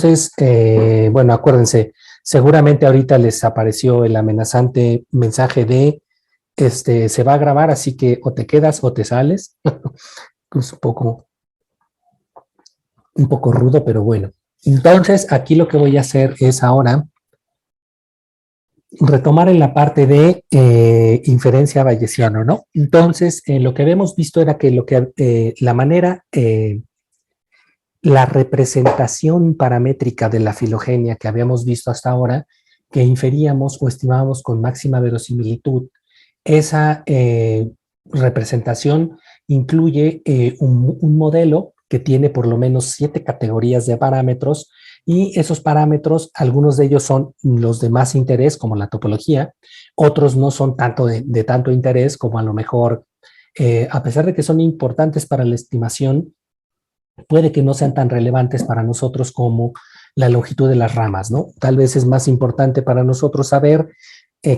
Entonces, bueno, acuérdense, seguramente ahorita les apareció el amenazante mensaje de, se va a grabar, así que o te quedas o te sales. Es un poco rudo, pero bueno. Entonces, aquí lo que voy a hacer es ahora retomar en la parte de inferencia bayesiano, ¿no? Entonces, lo que habíamos visto era que la manera, la representación paramétrica de la filogenia que habíamos visto hasta ahora, que inferíamos o estimábamos con máxima verosimilitud, esa representación incluye un modelo que tiene por lo menos 7 categorías de parámetros, y esos parámetros, algunos de ellos son los de más interés, como la topología, otros no son tanto de tanto interés, como a lo mejor, a pesar de que son importantes para la estimación, puede que no sean tan relevantes para nosotros como la longitud de las ramas, ¿no? Tal vez es más importante para nosotros saber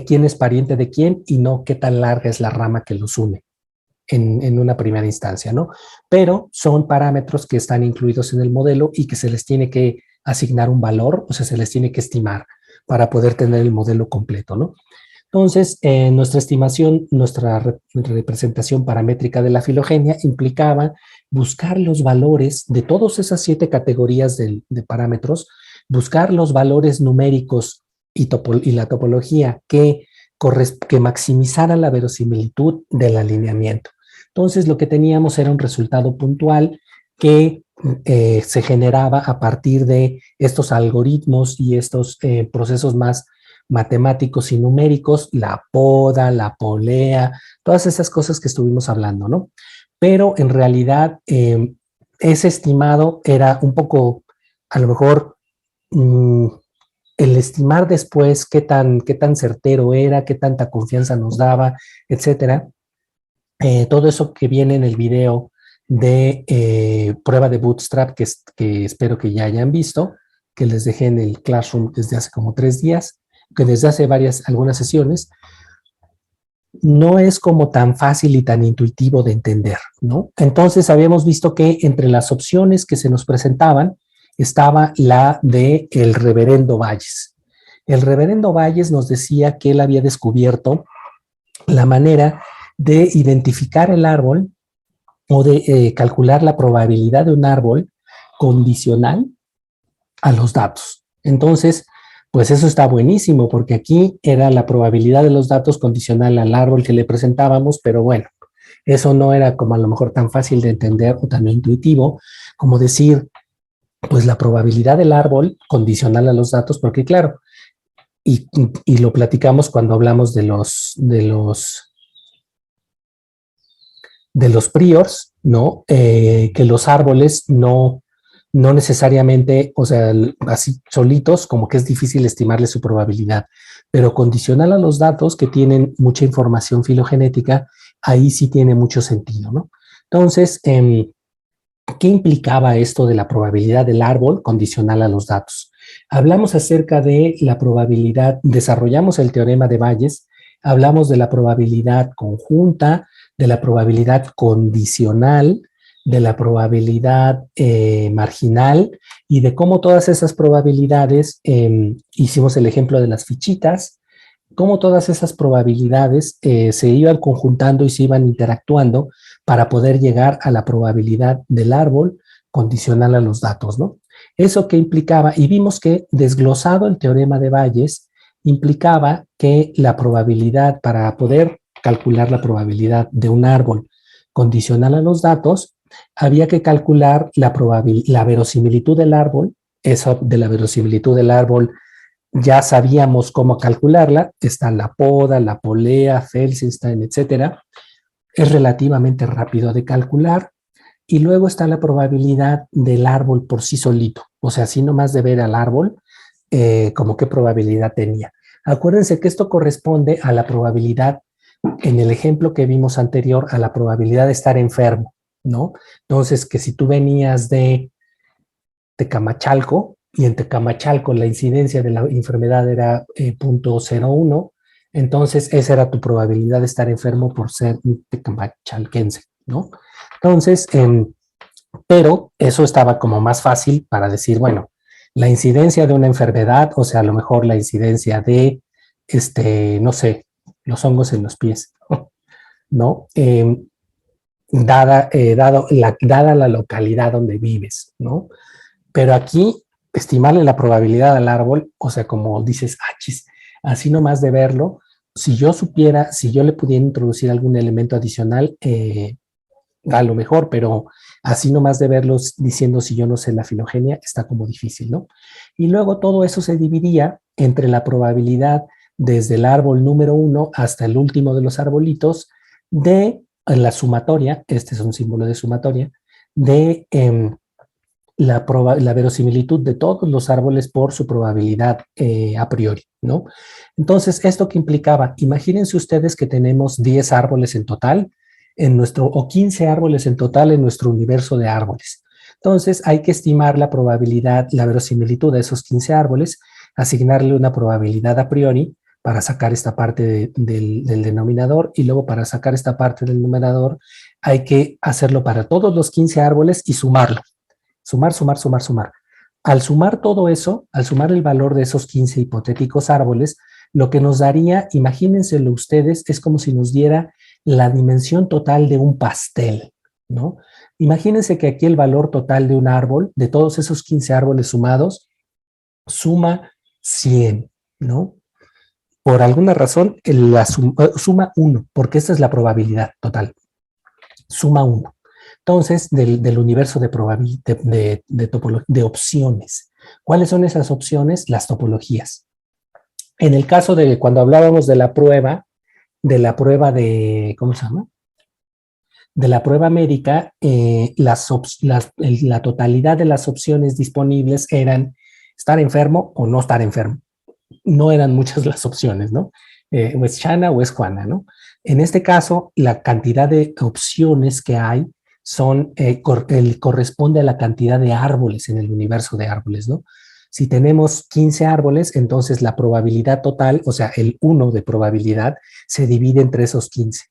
quién es pariente de quién y no qué tan larga es la rama que los une en una primera instancia, ¿no? Pero son parámetros que están incluidos en el modelo y que se les tiene que asignar un valor, o sea, se les tiene que estimar para poder tener el modelo completo, ¿no? Entonces, nuestra estimación, nuestra representación paramétrica de la filogenia implicaba buscar los valores de todas esas 7 categorías de parámetros, buscar los valores numéricos y la topología que maximizaran la verosimilitud del alineamiento. Entonces, lo que teníamos era un resultado puntual que se generaba a partir de estos algoritmos y estos procesos más matemáticos y numéricos, la poda, la polea, todas esas cosas que estuvimos hablando, ¿no? Pero en realidad ese estimado era un poco, a lo mejor, el estimar después qué tan certero era, qué tanta confianza nos daba, etcétera. Todo eso que viene en el video de prueba de Bootstrap, que espero que ya hayan visto, que les dejé en el Classroom desde hace como 3 días, que desde hace algunas sesiones, no es como tan fácil y tan intuitivo de entender, ¿no? Entonces habíamos visto que entre las opciones que se nos presentaban estaba la de el reverendo Valles. El reverendo Valles nos decía que él había descubierto la manera de identificar el árbol o de calcular la probabilidad de un árbol condicional a los datos. Entonces, pues eso está buenísimo, porque aquí era la probabilidad de los datos condicional al árbol que le presentábamos, pero bueno, eso no era como a lo mejor tan fácil de entender o tan intuitivo como decir, pues la probabilidad del árbol condicional a los datos, porque claro, y lo platicamos cuando hablamos de los priors, ¿no? Que los árboles no necesariamente, o sea, así solitos, como que es difícil estimarle su probabilidad, pero condicional a los datos que tienen mucha información filogenética, ahí sí tiene mucho sentido, ¿no? Entonces, ¿qué implicaba esto de la probabilidad del árbol condicional a los datos? Hablamos acerca de la probabilidad, desarrollamos el teorema de Bayes, hablamos de la probabilidad conjunta, de la probabilidad condicional, de la probabilidad marginal y de cómo todas esas probabilidades, hicimos el ejemplo de las fichitas, cómo todas esas probabilidades se iban conjuntando y se iban interactuando para poder llegar a la probabilidad del árbol condicional a los datos, ¿no? Eso que implicaba, y vimos que desglosado el teorema de Bayes, implicaba que la probabilidad, para poder calcular la probabilidad de un árbol condicional a los datos, había que calcular la verosimilitud del árbol. Eso de la verosimilitud del árbol ya sabíamos cómo calcularla, está la poda, la polea, Felsenstein, etcétera. Es relativamente rápido de calcular. Y luego está la probabilidad del árbol por sí solito, o sea, así nomás de ver al árbol, como qué probabilidad tenía. Acuérdense que esto corresponde a la probabilidad, en el ejemplo que vimos anterior, a la probabilidad de estar enfermo, ¿no? Entonces, que si tú venías de Tecamachalco, y en Tecamachalco la incidencia de la enfermedad era 0.01, entonces esa era tu probabilidad de estar enfermo por ser un tecamachalquense, ¿no? Entonces, pero eso estaba como más fácil para decir, bueno, la incidencia de una enfermedad, o sea, a lo mejor la incidencia de, no sé, los hongos en los pies, ¿no? Dada la localidad donde vives, ¿no? Pero aquí, estimarle la probabilidad al árbol, o sea, como dices, ah, chis, así nomás de verlo, si yo supiera, si yo le pudiera introducir algún elemento adicional, a lo mejor, pero así nomás de verlos diciendo si yo no sé la filogenia, está como difícil, ¿no? Y luego todo eso se dividía entre la probabilidad desde el árbol número 1 hasta el último de los arbolitos de la sumatoria, este es un símbolo de sumatoria, de la verosimilitud de todos los árboles por su probabilidad a priori, ¿no? Entonces, ¿esto qué implicaba? Imagínense ustedes que tenemos 10 árboles en total, o 15 árboles en total en nuestro universo de árboles. Entonces, hay que estimar la probabilidad, la verosimilitud de esos 15 árboles, asignarle una probabilidad a priori para sacar esta parte del denominador, y luego para sacar esta parte del numerador hay que hacerlo para todos los 15 árboles y sumarlo. Sumar, sumar, sumar, sumar. Al sumar todo eso, al sumar el valor de esos 15 hipotéticos árboles, lo que nos daría, imagínenselo ustedes, es como si nos diera la dimensión total de un pastel, ¿no? Imagínense que aquí el valor total de un árbol, de todos esos 15 árboles sumados, suma 100, ¿no? Por alguna razón, suma 1, porque esta es la probabilidad total. Suma 1. Entonces, del universo de opciones. ¿Cuáles son esas opciones? Las topologías. En el caso de cuando hablábamos de la prueba de, ¿cómo se llama? De la prueba médica, la totalidad de las opciones disponibles eran estar enfermo o no estar enfermo. No eran muchas las opciones, ¿no? O es Chana o es Juana, ¿no? En este caso, la cantidad de opciones que hay corresponde a la cantidad de árboles en el universo de árboles, ¿no? Si tenemos 15 árboles, entonces la probabilidad total, o sea, el 1 de probabilidad, se divide entre esos 15.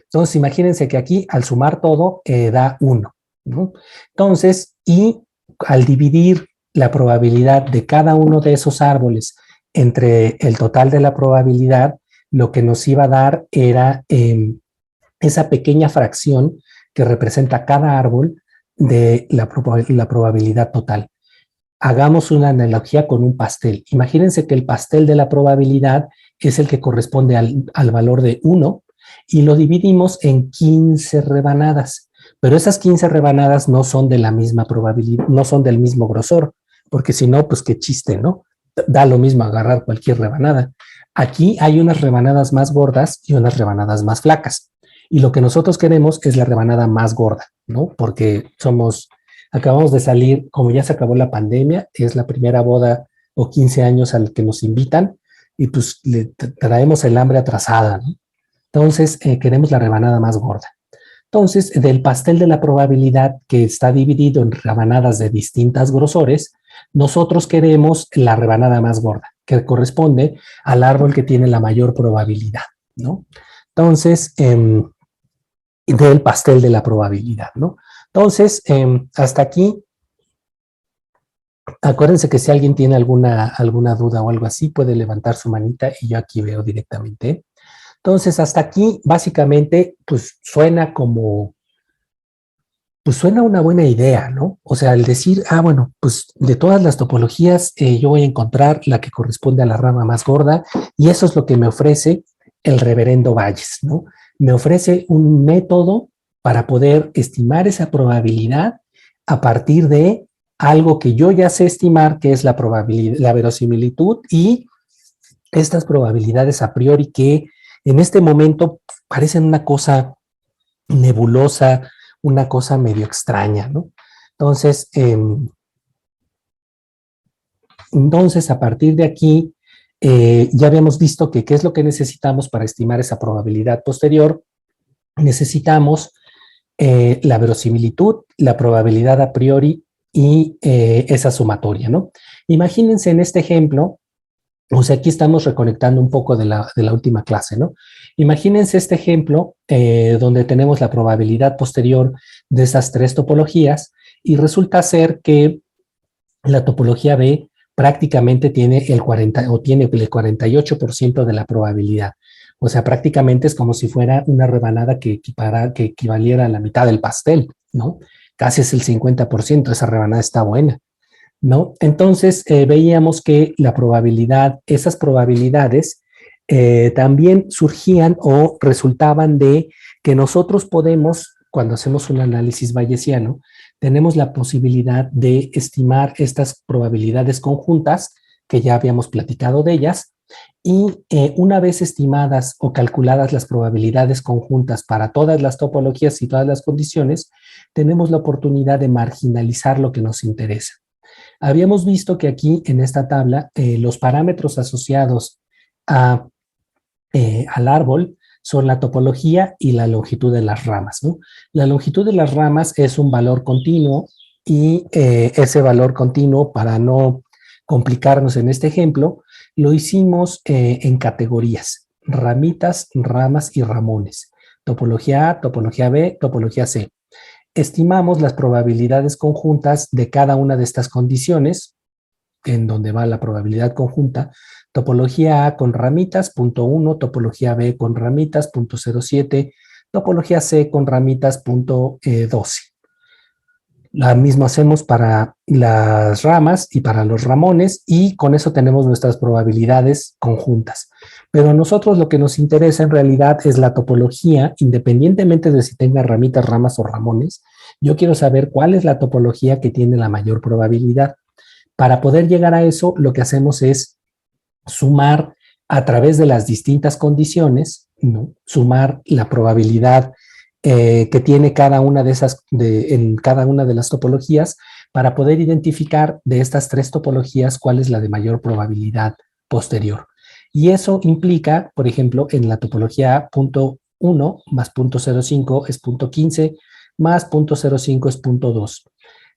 Entonces, imagínense que aquí, al sumar todo, da 1, ¿no? Entonces, y al dividir la probabilidad de cada uno de esos árboles entre el total de la probabilidad, lo que nos iba a dar era esa pequeña fracción que representa cada árbol de la probabilidad total. Hagamos una analogía con un pastel. Imagínense que el pastel de la probabilidad es el que corresponde al valor de 1 y lo dividimos en 15 rebanadas. Pero esas 15 rebanadas no son de la misma probabilidad, no son del mismo grosor, porque si no, pues qué chiste, ¿no? Da lo mismo agarrar cualquier rebanada. Aquí hay unas rebanadas más gordas y unas rebanadas más flacas. Y lo que nosotros queremos es la rebanada más gorda, ¿no? Porque acabamos de salir, como ya se acabó la pandemia, es la primera boda o 15 años al que nos invitan y pues le traemos el hambre atrasada, ¿no? Entonces, queremos la rebanada más gorda. Entonces, del pastel de la probabilidad que está dividido en rebanadas de distintas grosores, nosotros queremos la rebanada más gorda, que corresponde al árbol que tiene la mayor probabilidad, ¿no? Entonces, del pastel de la probabilidad, ¿no? Entonces, hasta aquí, acuérdense que si alguien tiene alguna duda o algo así, puede levantar su manita y yo aquí veo directamente. Entonces, hasta aquí, básicamente, pues suena una buena idea, ¿no? O sea, el decir, bueno, pues de todas las topologías, yo voy a encontrar la que corresponde a la rama más gorda, y eso es lo que me ofrece el reverendo Valles, ¿no? Me ofrece un método para poder estimar esa probabilidad a partir de algo que yo ya sé estimar, que es la probabilidad, la verosimilitud y estas probabilidades a priori que en este momento parecen una cosa nebulosa, una cosa medio extraña, ¿no? Entonces, a partir de aquí, ya habíamos visto que qué es lo que necesitamos para estimar esa probabilidad posterior. Necesitamos la verosimilitud, la probabilidad a priori y esa sumatoria, ¿no? Imagínense en este ejemplo, o sea, aquí estamos reconectando un poco de la última clase, ¿no? Imagínense este ejemplo donde tenemos la probabilidad posterior de esas tres topologías y resulta ser que la topología B prácticamente tiene el 40 o tiene el 48% de la probabilidad. O sea, prácticamente es como si fuera una rebanada que equivaliera a la mitad del pastel, ¿no? Casi es el 50%, esa rebanada está buena, ¿no? Entonces, veíamos que la probabilidad, esas probabilidades también surgían o resultaban de que nosotros podemos, cuando hacemos un análisis bayesiano, tenemos la posibilidad de estimar estas probabilidades conjuntas, que ya habíamos platicado de ellas, y una vez estimadas o calculadas las probabilidades conjuntas para todas las topologías y todas las condiciones, tenemos la oportunidad de marginalizar lo que nos interesa. Habíamos visto que aquí en esta tabla los parámetros asociados a, al árbol son la topología y la longitud de las ramas, ¿no? La longitud de las ramas es un valor continuo y ese valor continuo, para no complicarnos en este ejemplo, lo hicimos en categorías: ramitas, ramas y ramones. Topología A, topología B, topología C. Estimamos las probabilidades conjuntas de cada una de estas condiciones, en donde va la probabilidad conjunta: topología A con ramitas, punto 1, topología B con ramitas, punto 0,7, topología C con ramitas, punto 12. La misma hacemos para las ramas y para los ramones, y con eso tenemos nuestras probabilidades conjuntas. Pero a nosotros lo que nos interesa en realidad es la topología, independientemente de si tenga ramitas, ramas o ramones. Yo quiero saber cuál es la topología que tiene la mayor probabilidad. Para poder llegar a eso, lo que hacemos es sumar a través de las distintas condiciones, ¿no? Sumar la probabilidad que tiene cada una de esas, en cada una de las topologías, para poder identificar de estas tres topologías cuál es la de mayor probabilidad posterior. Y eso implica, por ejemplo, en la topología punto 1 más punto 0,5 es punto 15, más punto 0,5 es punto 2,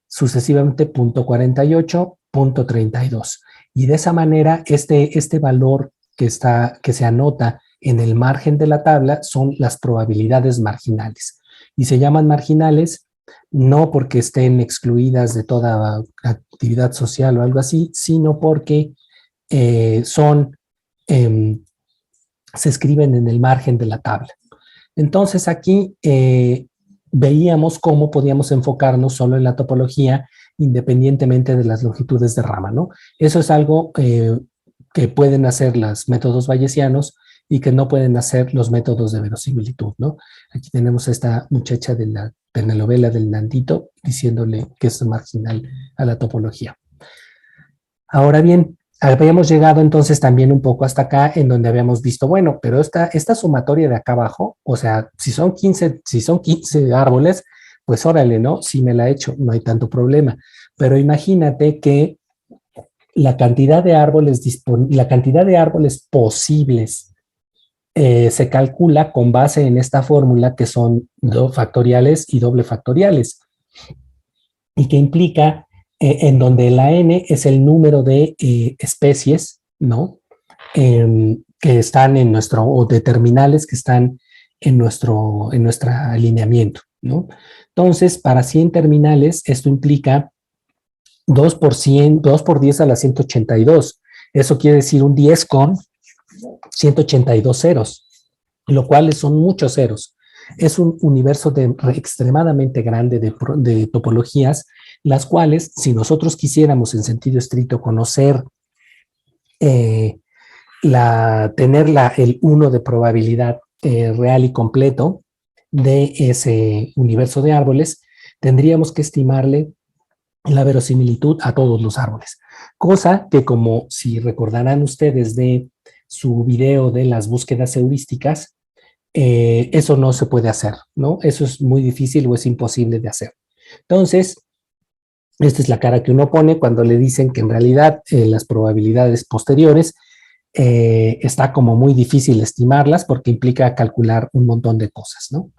sucesivamente punto 48, punto 32. Y de esa manera, este valor que se anota en el margen de la tabla son las probabilidades marginales. Y se llaman marginales no porque estén excluidas de toda actividad social o algo así, sino porque son, se escriben en el margen de la tabla. Entonces aquí veíamos cómo podíamos enfocarnos solo en la topología independientemente de las longitudes de rama, ¿no? Eso es algo que pueden hacer los métodos bayesianos y que no pueden hacer los métodos de verosimilitud, ¿no? Aquí tenemos a esta muchacha de la telenovela del Nandito diciéndole que es marginal a la topología. Ahora bien, habíamos llegado entonces también un poco hasta acá, en donde habíamos visto, bueno, pero esta sumatoria de acá abajo, o sea, si son 15 árboles, pues órale, ¿no? Si me la he hecho, no hay tanto problema. Pero imagínate que la cantidad de árboles posibles se calcula con base en esta fórmula, que son factoriales y doble factoriales, y que implica en donde la n es el número de especies, ¿no? Que están en nuestro, o de terminales que están en nuestro alineamiento, ¿no? Entonces, para 100 terminales, esto implica 2 por 100, 2 por 10 a la 182. Eso quiere decir un 10 con 182 ceros, lo cual son muchos ceros. Es un universo extremadamente grande de topologías, las cuales, si nosotros quisiéramos en sentido estricto conocer, tener el 1 de probabilidad real y completo de ese universo de árboles, tendríamos que estimarle la verosimilitud a todos los árboles. Cosa que, como si recordarán ustedes de su video de las búsquedas heurísticas, eso no se puede hacer, ¿no? Eso es muy difícil o es imposible de hacer. Entonces, esta es la cara que uno pone cuando le dicen que en realidad las probabilidades posteriores está como muy difícil estimarlas porque implica calcular un montón de cosas, ¿no?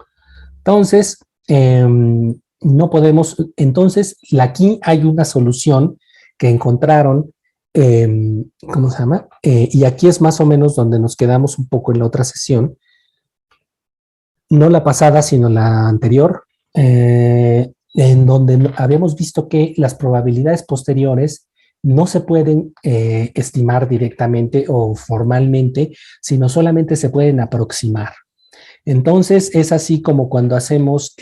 Entonces, no podemos, entonces aquí hay una solución que encontraron, ¿cómo se llama? Y aquí es más o menos donde nos quedamos un poco en la otra sesión, no la pasada, sino la anterior, en donde habíamos visto que las probabilidades posteriores no se pueden estimar directamente o formalmente, sino solamente se pueden aproximar. Entonces, es así como cuando hacemos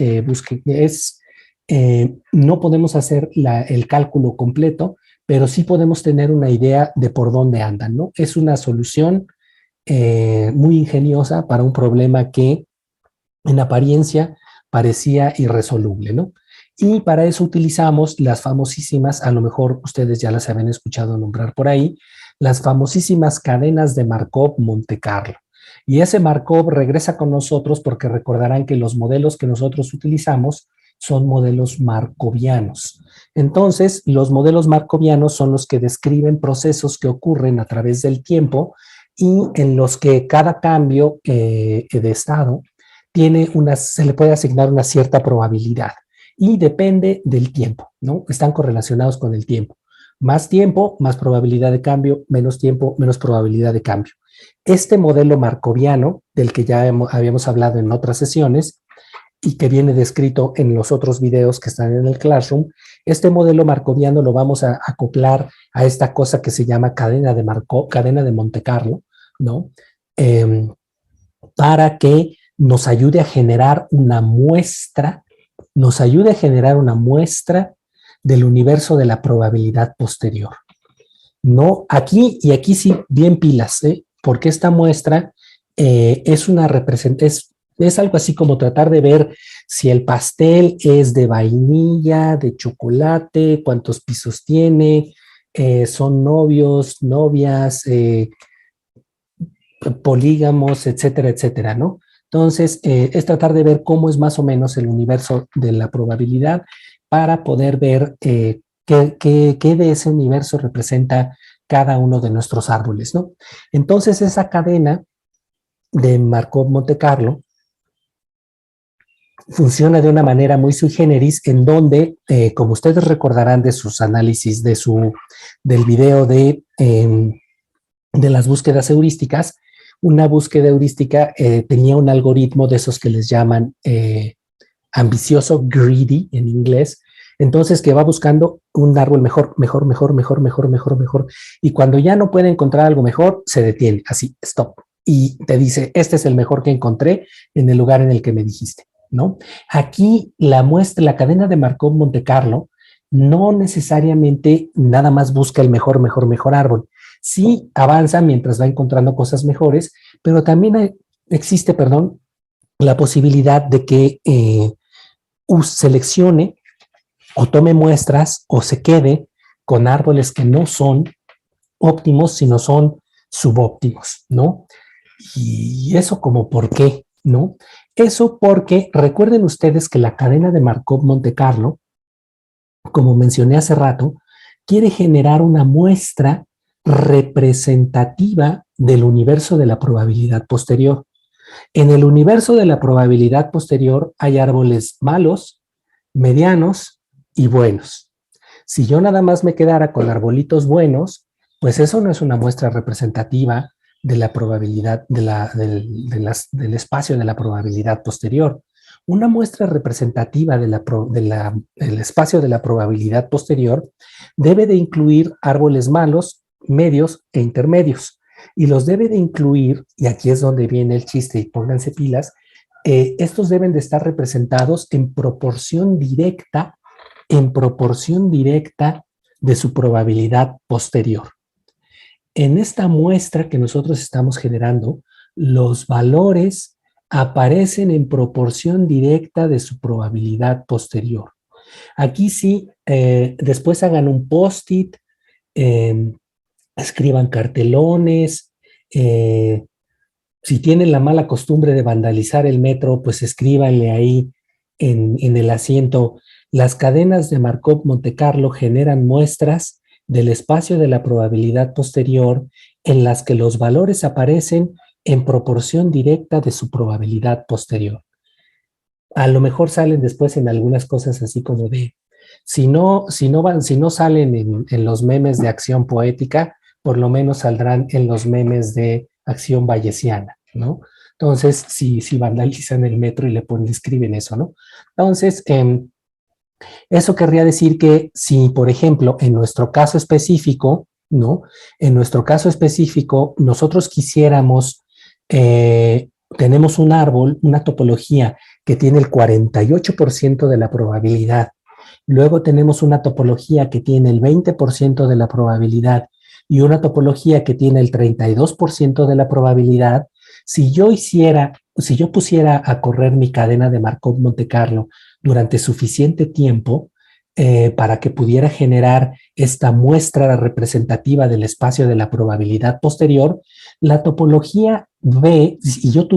no podemos hacer el cálculo completo, pero sí podemos tener una idea de por dónde andan, ¿no? Es una solución muy ingeniosa para un problema que en apariencia parecía irresoluble, ¿no? Y para eso utilizamos las famosísimas, a lo mejor ustedes ya las habían escuchado nombrar por ahí, las famosísimas cadenas de Markov Monte Carlo. Y ese Markov regresa con nosotros porque recordarán que los modelos que nosotros utilizamos son modelos markovianos. Entonces, los modelos markovianos son los que describen procesos que ocurren a través del tiempo y en los que cada cambio de estado se le puede asignar una cierta probabilidad y depende del tiempo, ¿no? Están correlacionados con el tiempo. Más tiempo, más probabilidad de cambio, menos tiempo, menos probabilidad de cambio. Este modelo markoviano, del que ya habíamos hablado en otras sesiones y que viene descrito en los otros videos que están en el Classroom, este modelo markoviano lo vamos a acoplar a esta cosa que se llama cadena de Monte Carlo, ¿no? Para que nos ayude a generar una muestra, del universo de la probabilidad posterior. No, aquí sí, bien pilas, porque esta muestra es algo así como tratar de ver si el pastel es de vainilla, de chocolate, cuántos pisos tiene, son novios, novias, polígamos, etcétera, etcétera, ¿no? Entonces, es tratar de ver cómo es más o menos el universo de la probabilidad para poder ver qué de ese universo representa cada uno de nuestros árboles, ¿no? Entonces, esa cadena de Markov Monte Carlo funciona de una manera muy sui generis, en donde, como ustedes recordarán de sus análisis del video de las búsquedas heurísticas, una búsqueda heurística tenía un algoritmo de esos que les llaman ambicioso, greedy en inglés, entonces que va buscando un árbol mejor, mejor, mejor, mejor, mejor, mejor, mejor, y cuando ya no puede encontrar algo mejor, se detiene, así, stop, y te dice, este es el mejor que encontré en el lugar en el que me dijiste, ¿no? Aquí la cadena de Markov Monte Carlo, no necesariamente nada más busca el mejor, mejor, mejor árbol, sí avanza mientras va encontrando cosas mejores, pero también existe, perdón, la posibilidad de que seleccione o tome muestras o se quede con árboles que no son óptimos, sino son subóptimos, ¿no? Y eso como por qué, ¿no? Eso porque recuerden ustedes que la cadena de Markov Monte Carlo, como mencioné hace rato, quiere generar una muestra representativa del universo de la probabilidad posterior. En el universo de la probabilidad posterior hay árboles malos, medianos y buenos. Si yo nada más me quedara con arbolitos buenos, pues eso no es una muestra representativa de la probabilidad, del espacio de la probabilidad posterior. Una muestra representativa del espacio de la probabilidad posterior debe de incluir árboles malos, medios e intermedios. Y los debe de incluir, y aquí es donde viene el chiste y pónganse pilas, estos deben de estar representados en proporción directa de su probabilidad posterior. En esta muestra que nosotros estamos generando, los valores aparecen en proporción directa de su probabilidad posterior. Aquí sí, después hagan un post-it, escriban cartelones, si tienen la mala costumbre de vandalizar el metro, pues escríbanle ahí en el asiento. Las cadenas de Markov Monte Carlo generan muestras del espacio de la probabilidad posterior en las que los valores aparecen en proporción directa de su probabilidad posterior. A lo mejor salen después en algunas cosas así como de, si no salen en los memes de acción poética, por lo menos saldrán en los memes de acción bayesiana, ¿no? Entonces, si vandalizan el metro y le escriben eso, ¿no? Entonces, Eso querría decir que si, por ejemplo, en nuestro caso específico, ¿no? En nuestro caso específico, nosotros quisiéramos, tenemos un árbol, una topología que tiene el 48% de la probabilidad. Luego tenemos una topología que tiene el 20% de la probabilidad y una topología que tiene el 32% de la probabilidad. Si yo pusiera a correr mi cadena de Markov Monte Carlo durante suficiente tiempo para que pudiera generar esta muestra representativa del espacio de la probabilidad posterior, la topología B, si yo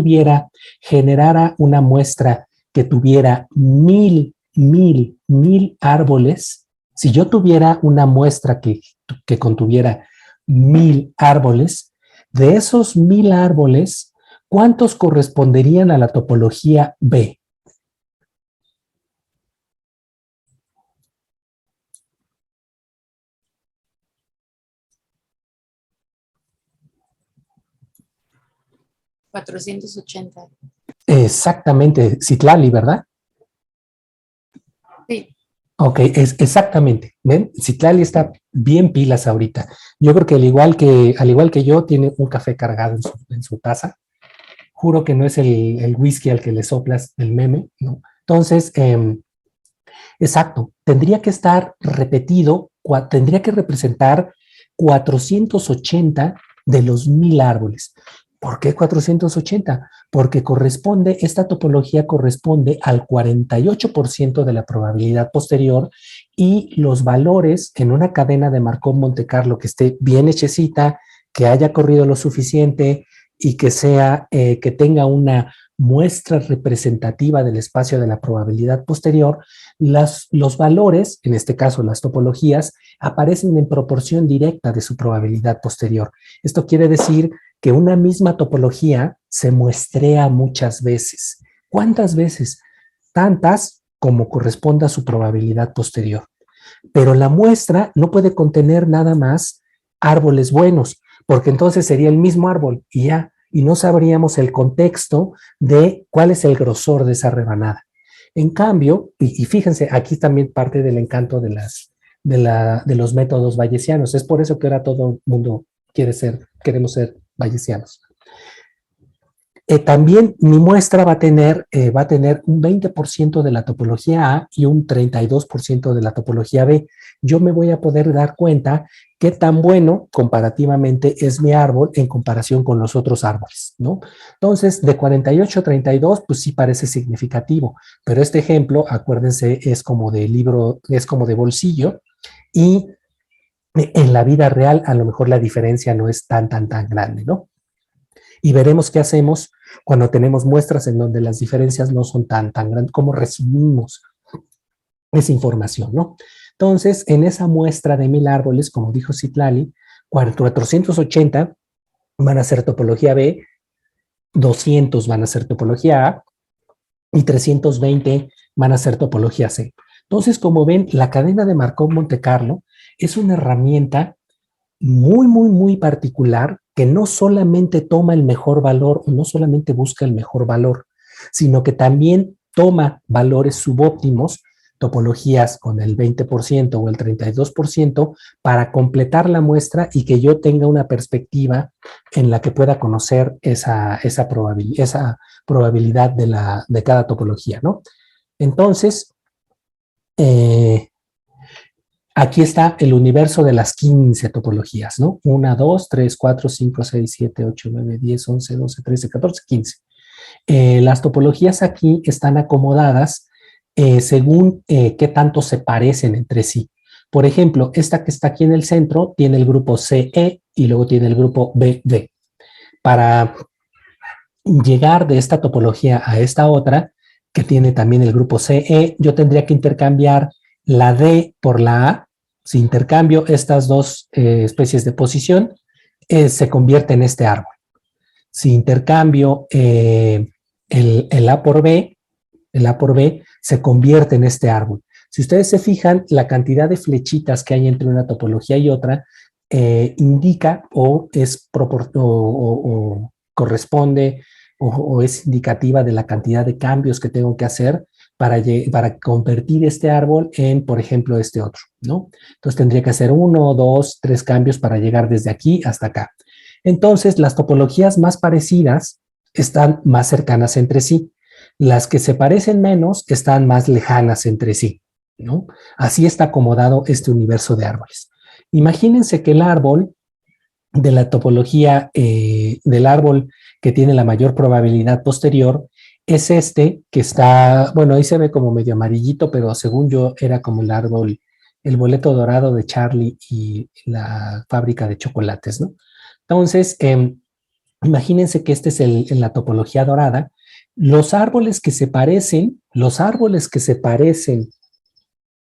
generara una muestra que tuviera mil árboles, si yo tuviera una muestra que contuviera 1000 árboles, de esos 1000 árboles, ¿cuántos corresponderían a la topología B? $480. Exactamente, Citlali, ¿verdad? Sí. Ok, exactamente. ¿Ven? Citlali está bien pilas ahorita. Yo creo que al igual que yo, tiene un café cargado en su taza. Juro que no es el whisky al que le soplas el meme, ¿no? Entonces, exacto, tendría que estar repetido, tendría que representar 480 de los 1000 árboles. ¿Por qué 480? Porque esta topología corresponde al 48% de la probabilidad posterior y los valores en una cadena de Markov Monte Carlo que esté bien hechecita, que haya corrido lo suficiente y que tenga una muestra representativa del espacio de la probabilidad posterior, los valores, en este caso las topologías, aparecen en proporción directa de su probabilidad posterior. Esto quiere decir que una misma topología se muestrea muchas veces. ¿Cuántas veces? Tantas como corresponda a su probabilidad posterior. Pero la muestra no puede contener nada más árboles buenos, porque entonces sería el mismo árbol y ya, y no sabríamos el contexto de cuál es el grosor de esa rebanada. En cambio, y fíjense, aquí también parte del encanto de los métodos bayesianos. Es por eso que ahora todo el mundo queremos ser bayesianos. También mi muestra va a tener un 20% de la topología A y un 32% de la topología B. Yo me voy a poder dar cuenta qué tan bueno comparativamente es mi árbol en comparación con los otros árboles, ¿no? Entonces, de 48 a 32, pues sí parece significativo, pero este ejemplo, acuérdense, es como de libro, es como de bolsillo y en la vida real a lo mejor la diferencia no es tan grande, ¿no? Y veremos qué hacemos cuando tenemos muestras en donde las diferencias no son tan grandes, cómo resumimos esa información, ¿no? Entonces, en esa muestra de 1000 árboles, como dijo Citlali, 480 van a ser topología B, 200 van a ser topología A y 320 van a ser topología C. Entonces, como ven, la cadena de Markov Monte Carlo es una herramienta muy particular que no solamente toma el mejor valor o no solamente busca el mejor valor, sino que también toma valores subóptimos, topologías con el 20% o el 32% para completar la muestra y que yo tenga una perspectiva en la que pueda conocer esa probabilidad de cada topología, ¿no? Entonces, aquí está el universo de las 15 topologías, ¿no? 1, 2, 3, 4, 5, 6, 7, 8, 9, 10, 11, 12, 13, 14, 15. Las topologías aquí están acomodadas según qué tanto se parecen entre sí. Por ejemplo, esta que está aquí en el centro tiene el grupo CE y luego tiene el grupo BD. Para llegar de esta topología a esta otra, que tiene también el grupo CE, yo tendría que intercambiar la D por la A. Si intercambio estas dos especies de posición, se convierte en este árbol. Si intercambio el A por B, se convierte en este árbol. Si ustedes se fijan, la cantidad de flechitas que hay entre una topología y otra indica o corresponde o es indicativa de la cantidad de cambios que tengo que hacer para convertir este árbol en, por ejemplo, este otro, ¿no? Entonces tendría que hacer 1, 2, 3 cambios para llegar desde aquí hasta acá. Entonces, las topologías más parecidas están más cercanas entre sí. Las que se parecen menos están más lejanas entre sí, ¿no? Así está acomodado este universo de árboles. Imagínense que el árbol de la topología del árbol que tiene la mayor probabilidad posterior es este que está, bueno, ahí se ve como medio amarillito, pero según yo era como el árbol, el boleto dorado de Charlie y la fábrica de chocolates, ¿no? Entonces, imagínense que este es en la topología dorada. Los árboles que se parecen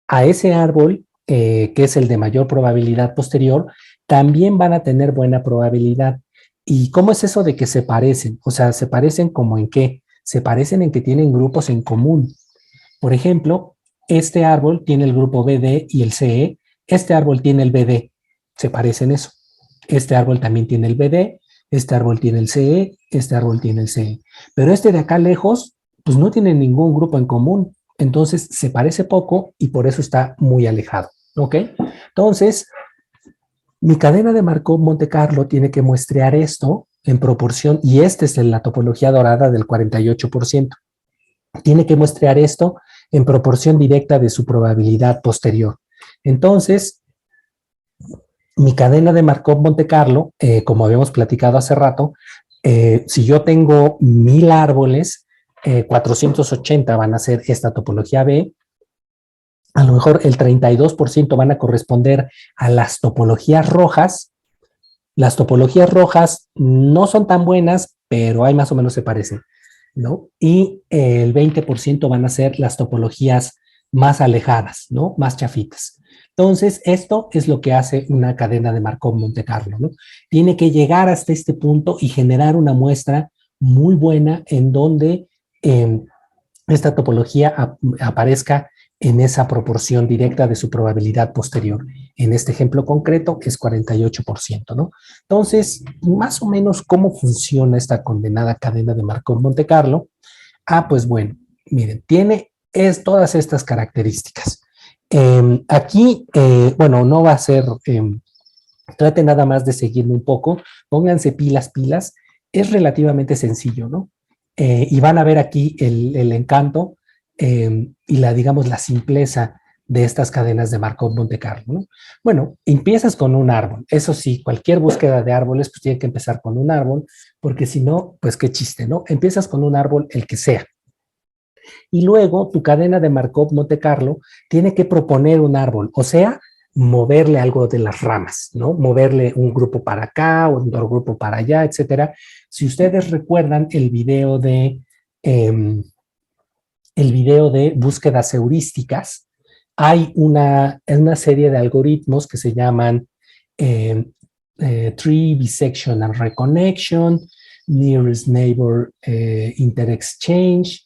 a ese árbol, que es el de mayor probabilidad posterior, también van a tener buena probabilidad. ¿Y cómo es eso de que se parecen? O sea, ¿se parecen como en qué? Se parecen en que tienen grupos en común. Por ejemplo, este árbol tiene el grupo BD y el CE, este árbol tiene el BD, se parecen eso. Este árbol también tiene el BD, este árbol tiene el CE, este árbol tiene el CE. Pero este de acá lejos, pues no tiene ningún grupo en común. Entonces se parece poco y por eso está muy alejado. ¿Ok? Entonces, mi cadena de Markov Monte Carlo tiene que muestrear esto en proporción, y esta es la topología dorada del 48%. Tiene que muestrear esto en proporción directa de su probabilidad posterior. Entonces, mi cadena de Markov Monte Carlo, como habíamos platicado hace rato, si yo tengo 1000 árboles, 480 van a ser esta topología B, a lo mejor el 32% van a corresponder a las topologías rojas. Las topologías rojas no son tan buenas, pero ahí más o menos se parecen, ¿no? Y el 20% van a ser las topologías más alejadas, ¿no? Más chafitas. Entonces, esto es lo que hace una cadena de Markov Monte Carlo, ¿no? Tiene que llegar hasta este punto y generar una muestra muy buena en donde esta topología aparezca en esa proporción directa de su probabilidad posterior. En este ejemplo concreto es 48%, ¿no? Entonces, más o menos, ¿cómo funciona esta condenada cadena de Markov Monte Carlo? Pues bueno, miren, tiene todas estas características. Aquí, bueno, no va a ser, trate nada más de seguirme un poco, pónganse pilas, pilas, es relativamente sencillo, ¿no? Y van a ver aquí el encanto y digamos, la simpleza de estas cadenas de Markov Monte Carlo, ¿no? Bueno, empiezas con un árbol. Eso sí, cualquier búsqueda de árboles, pues tiene que empezar con un árbol, porque si no, pues qué chiste, ¿no? Empiezas con un árbol, el que sea. Y luego tu cadena de Markov Monte Carlo tiene que proponer un árbol, o sea, moverle algo de las ramas, ¿no? Moverle un grupo para acá, otro grupo para allá, etcétera. Si ustedes recuerdan el video de búsquedas heurísticas, hay una serie de algoritmos que se llaman Tree Bisection and Reconnection, Nearest Neighbor Interexchange,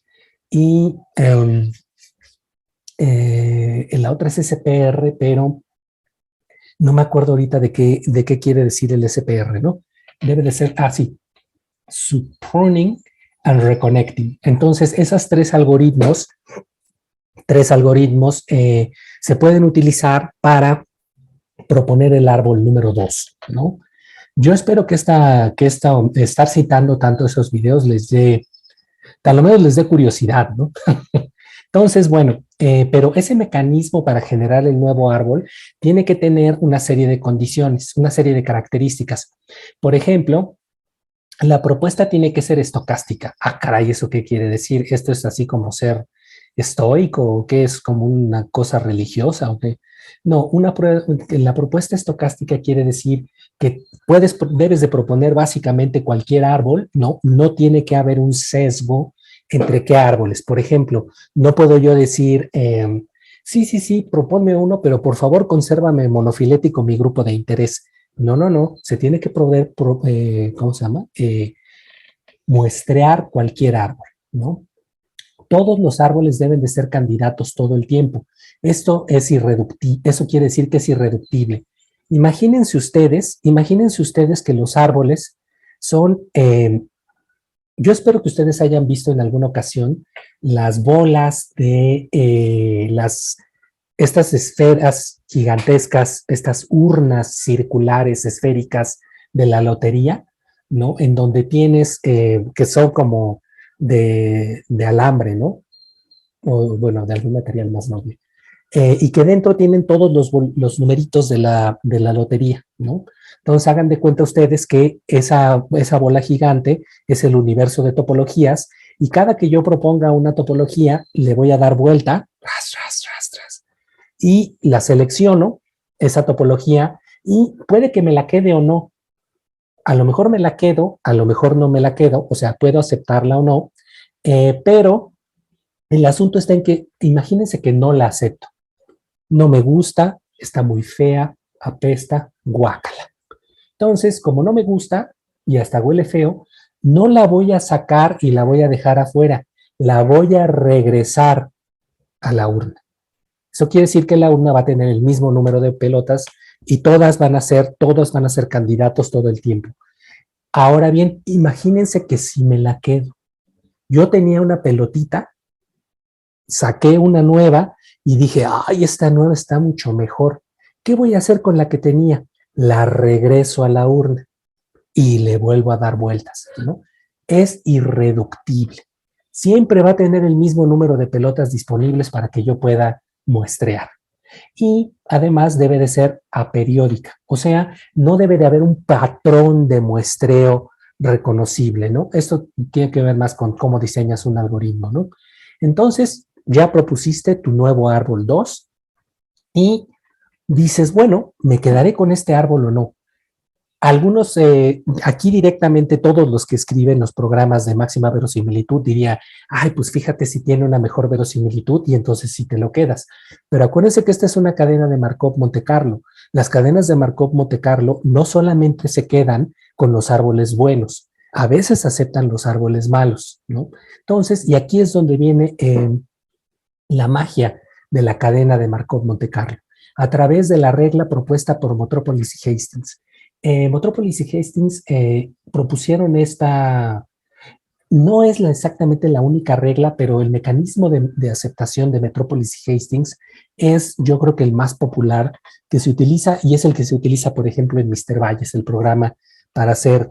y la otra es SPR, pero no me acuerdo ahorita de qué quiere decir el SPR, ¿no? Debe de ser, sí, Subpruning and Reconnecting. Entonces, esos tres algoritmos se pueden utilizar para proponer el árbol número 2, ¿no? Yo espero que estar citando tanto esos videos les dé, tal lo menos les dé curiosidad, ¿no? Entonces, bueno, pero ese mecanismo para generar el nuevo árbol tiene que tener una serie de condiciones, una serie de características. Por ejemplo, la propuesta tiene que ser estocástica. Caray, ¿eso qué quiere decir? ¿Esto es así como ser estoico o qué es como una cosa religiosa o qué? No, la propuesta estocástica quiere decir que debes de proponer básicamente cualquier árbol, no tiene que haber un sesgo entre qué árboles. Por ejemplo, no puedo yo decir, sí, proponme uno, pero por favor consérvame monofilético mi grupo de interés. No, se tiene que ¿cómo se llama? Muestrear cualquier árbol, ¿no? Todos los árboles deben de ser candidatos todo el tiempo. Esto es irreductible, eso quiere decir que es irreductible. Imagínense ustedes que los árboles son Yo espero que ustedes hayan visto en alguna ocasión las bolas de estas esferas gigantescas, estas urnas circulares, esféricas de la lotería, ¿no? En donde tienes, que son como de alambre, ¿no? O bueno, de algún material más noble. Y que dentro tienen todos los numeritos de la lotería, ¿no? Entonces hagan de cuenta ustedes que esa bola gigante es el universo de topologías y cada que yo proponga una topología le voy a dar vuelta y la selecciono, esa topología, y puede que me la quede o no. A lo mejor me la quedo, a lo mejor no me la quedo, o sea, puedo aceptarla o no, pero el asunto está en que imagínense que no la acepto. No me gusta, está muy fea, apesta, guácala. Entonces, como no me gusta y hasta huele feo, no la voy a sacar y la voy a dejar afuera. La voy a regresar a la urna. Eso quiere decir que la urna va a tener el mismo número de pelotas y todos van a ser candidatos todo el tiempo. Ahora bien, imagínense que si me la quedo. Yo tenía una pelotita, saqué una nueva y dije, ay, esta nueva está mucho mejor. ¿Qué voy a hacer con la que tenía? La regreso a la urna y le vuelvo a dar vueltas, ¿no? Es irreductible. Siempre va a tener el mismo número de pelotas disponibles para que yo pueda muestrear. Y además debe de ser aperiódica, o sea, no debe de haber un patrón de muestreo reconocible, ¿no? Esto tiene que ver más con cómo diseñas un algoritmo, ¿no? Entonces, ya propusiste tu nuevo árbol 2 y dices, bueno, ¿me quedaré con este árbol o no? Algunos, aquí directamente todos los que escriben los programas de máxima verosimilitud diría, ay, pues fíjate si tiene una mejor verosimilitud y entonces sí te lo quedas. Pero acuérdense que esta es una cadena de Markov Monte Carlo. Las cadenas de Markov Monte Carlo no solamente se quedan con los árboles buenos, a veces aceptan los árboles malos, ¿no? Entonces, y aquí es donde viene la magia de la cadena de Markov Monte Carlo, a través de la regla propuesta por Metropolis y Hastings. Metropolis y Hastings propusieron esta, no es exactamente la única regla, pero el mecanismo de aceptación de Metropolis y Hastings es, yo creo que el más popular que se utiliza y es el que se utiliza, por ejemplo, en Mr. Bayes, el programa para hacer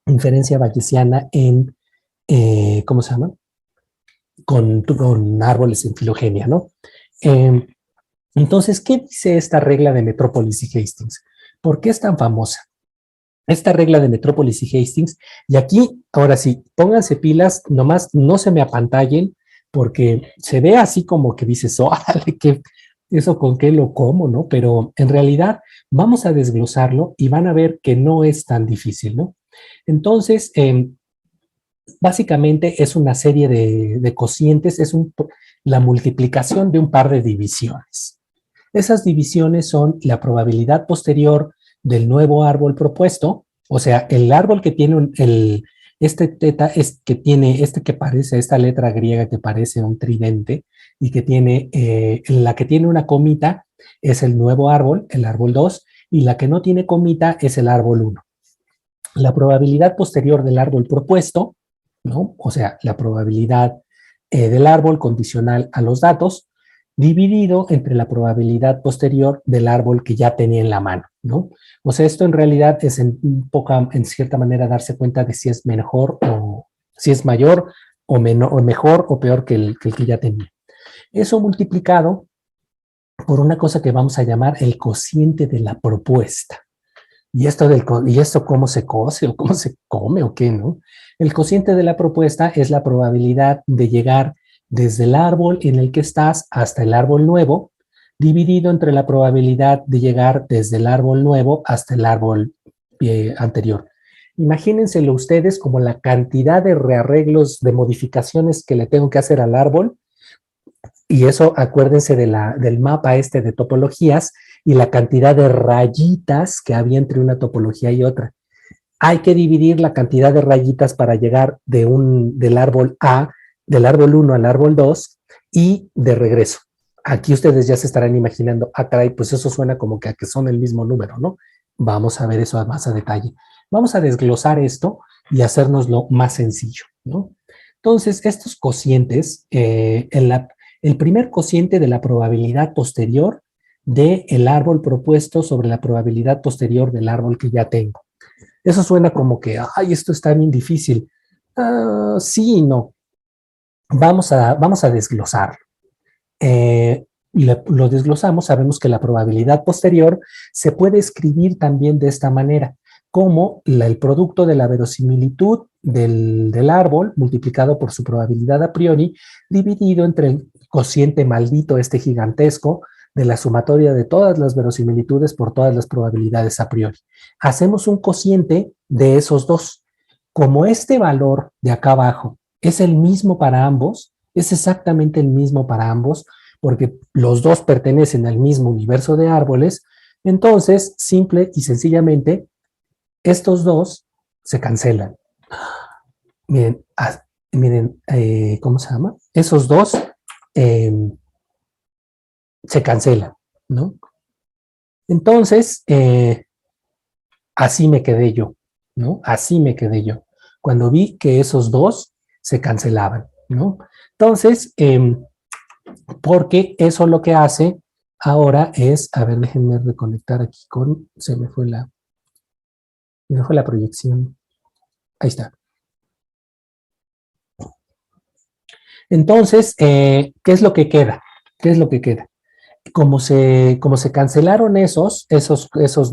inferencia bayesiana en, ¿cómo se llama? Con árboles en filogenia, ¿no? Eh, entonces, ¿qué dice esta regla de Metropolis y Hastings? ¿Por qué es tan famosa? Esta regla de Metropolis y Hastings, y aquí, ahora sí, pónganse pilas, nomás no se me apantallen, porque se ve así como que dices, órale, que eso con qué lo como, ¿no? Pero en realidad vamos a desglosarlo y van a ver que no es tan difícil, ¿no? Entonces, básicamente es una serie de cocientes, la multiplicación de un par de divisiones. Esas divisiones son la probabilidad posterior del nuevo árbol propuesto, o sea, el árbol que tiene este teta es que tiene este que parece, esta letra griega que parece un tridente y que tiene, la que tiene una comita es el nuevo árbol, el árbol 2, y la que no tiene comita es el árbol 1. La probabilidad posterior del árbol propuesto, ¿no? O sea, la probabilidad del árbol condicional a los datos, dividido entre la probabilidad posterior del árbol que ya tenía en la mano, ¿no? O sea, esto en realidad es en cierta manera darse cuenta de si es mejor o si es mayor o mejor o peor que el que ya tenía. Eso multiplicado por una cosa que vamos a llamar el cociente de la propuesta. ¿Y esto cómo se cose o cómo se come o qué, no? El cociente de la propuesta es la probabilidad de llegar desde el árbol en el que estás hasta el árbol nuevo, dividido entre la probabilidad de llegar desde el árbol nuevo hasta el árbol anterior. Imagínenselo ustedes como la cantidad de rearreglos, de modificaciones que le tengo que hacer al árbol, y eso acuérdense del mapa este de topologías y la cantidad de rayitas que había entre una topología y otra. Hay que dividir la cantidad de rayitas para llegar del árbol A, del árbol 1 al árbol 2 y de regreso. Aquí ustedes ya se estarán imaginando, ah, caray, pues eso suena como que son el mismo número, ¿no? Vamos a ver eso más a detalle. Vamos a desglosar esto y hacérnoslo más sencillo, ¿no? Entonces, estos cocientes, el primer cociente de la probabilidad posterior del árbol propuesto sobre la probabilidad posterior del árbol que ya tengo. Eso suena como que, ay, esto está bien difícil. Sí y no. Vamos a desglosar. Lo desglosamos, sabemos que la probabilidad posterior se puede escribir también de esta manera, como el producto de la verosimilitud del árbol multiplicado por su probabilidad a priori, dividido entre el cociente maldito, este gigantesco, de la sumatoria de todas las verosimilitudes por todas las probabilidades a priori. Hacemos un cociente de esos dos. Como este valor de acá abajo es el mismo para ambos, es exactamente el mismo para ambos, porque los dos pertenecen al mismo universo de árboles, entonces, simple y sencillamente, estos dos se cancelan. Miren, ¿cómo se llama? Esos dos eh, se cancelan, ¿no? Entonces, así me quedé yo, ¿no? Así me quedé yo, cuando vi que esos dos se cancelaban, ¿no? Entonces, porque eso lo que hace ahora es, a ver, déjenme reconectar aquí con, se me fue la proyección. Ahí está. Entonces, ¿qué es lo que queda? ¿Qué es lo que queda? Como se cancelaron esos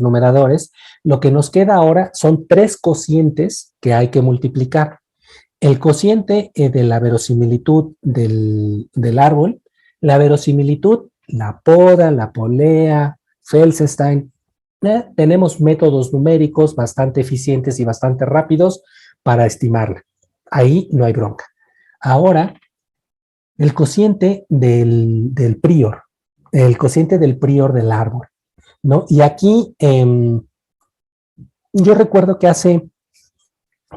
numeradores, lo que nos queda ahora son tres cocientes que hay que multiplicar. El cociente de la verosimilitud del árbol, la verosimilitud, la poda, la polea, Felsenstein. Tenemos métodos numéricos bastante eficientes y bastante rápidos para estimarla. Ahí no hay bronca. Ahora, el cociente del prior, el cociente del prior del árbol, ¿no? Y aquí yo recuerdo que hace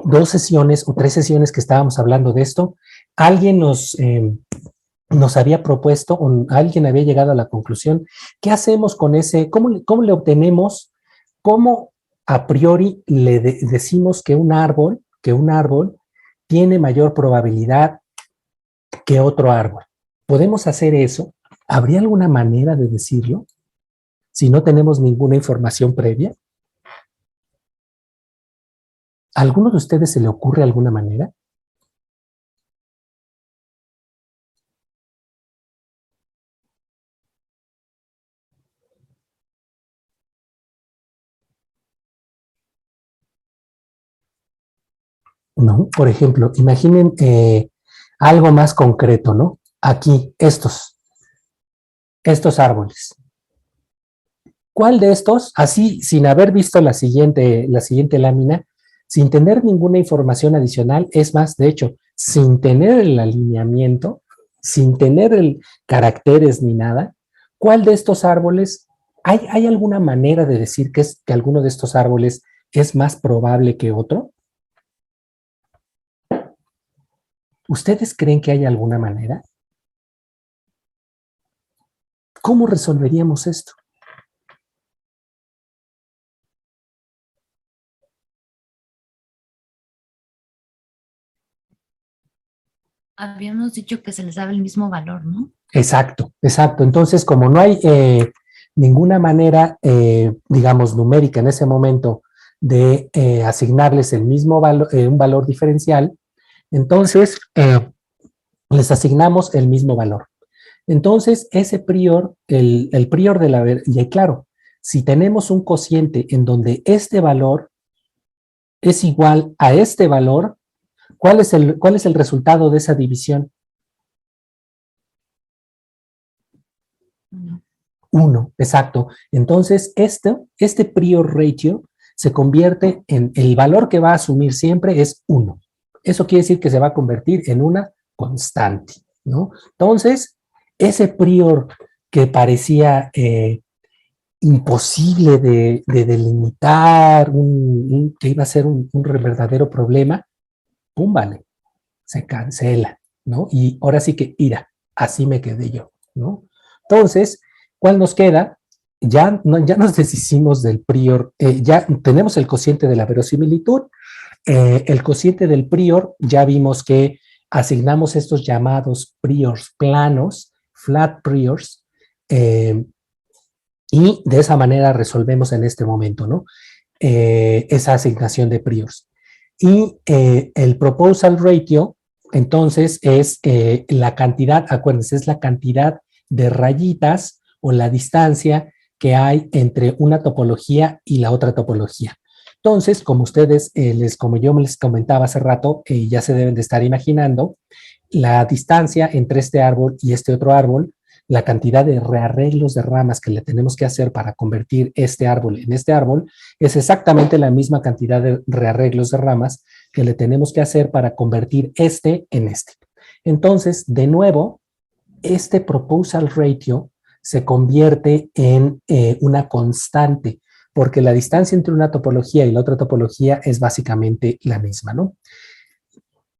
2 sesiones o 3 sesiones que estábamos hablando de esto, alguien nos había propuesto, o alguien había llegado a la conclusión, ¿qué hacemos con ese? ¿Cómo le obtenemos? ¿Cómo a priori decimos que un árbol tiene mayor probabilidad que otro árbol? ¿Podemos hacer eso? ¿Habría alguna manera de decirlo si no tenemos ninguna información previa? ¿A alguno de ustedes se le ocurre alguna manera? ¿No? Por ejemplo, imaginen algo más concreto, ¿no? Aquí, estos árboles. ¿Cuál de estos, así sin haber visto la siguiente lámina, sin tener ninguna información adicional, es más, de hecho, sin tener el alineamiento, sin tener el caracteres ni nada, ¿cuál de estos árboles, hay alguna manera de decir que alguno de estos árboles es más probable que otro? ¿Ustedes creen que hay alguna manera? ¿Cómo resolveríamos esto? Habíamos dicho que se les daba el mismo valor, ¿no? Exacto, exacto. Entonces, como no hay ninguna manera, digamos, numérica en ese momento de asignarles el mismo valor, un valor diferencial, entonces les asignamos el mismo valor. Entonces, ese prior, el prior de la... Y claro, si tenemos un cociente en donde este valor es igual a este valor, cuál es el resultado de esa división? No. 1, exacto. Entonces, este prior ratio se convierte en el valor que va a asumir siempre es 1. Eso quiere decir que se va a convertir en una constante, ¿no? Entonces, ese prior que parecía imposible de delimitar, que iba a ser un verdadero problema, pum, vale, se cancela, ¿no? Y ahora sí que, mira, así me quedé yo, ¿no? Entonces, ¿cuál nos queda? ya nos deshicimos del prior, ya tenemos el cociente de la verosimilitud, el cociente del prior, ya vimos que asignamos estos llamados priors planos, flat priors, y de esa manera resolvemos en este momento, ¿no? Esa asignación de priors. Y el proposal ratio, entonces, es la cantidad, acuérdense, es la cantidad de rayitas o la distancia que hay entre una topología y la otra topología. Entonces, como ustedes, como yo les comentaba hace rato, ya se deben de estar imaginando, la distancia entre este árbol y este otro árbol, la cantidad de rearreglos de ramas que le tenemos que hacer para convertir este árbol en este árbol, es exactamente la misma cantidad de rearreglos de ramas que le tenemos que hacer para convertir este en este. Entonces, de nuevo, este proposal ratio se convierte en una constante, porque la distancia entre una topología y la otra topología es básicamente la misma, ¿no?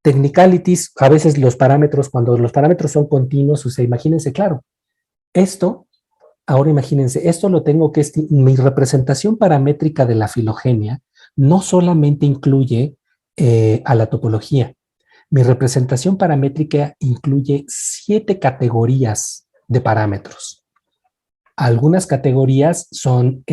Technicalities, a veces los parámetros, cuando los parámetros son continuos, o sea, imagínense, claro, esto, ahora imagínense, esto lo tengo que, mi representación paramétrica de la filogenia no solamente incluye a la topología, mi representación paramétrica incluye 7 categorías de parámetros. Algunas categorías son,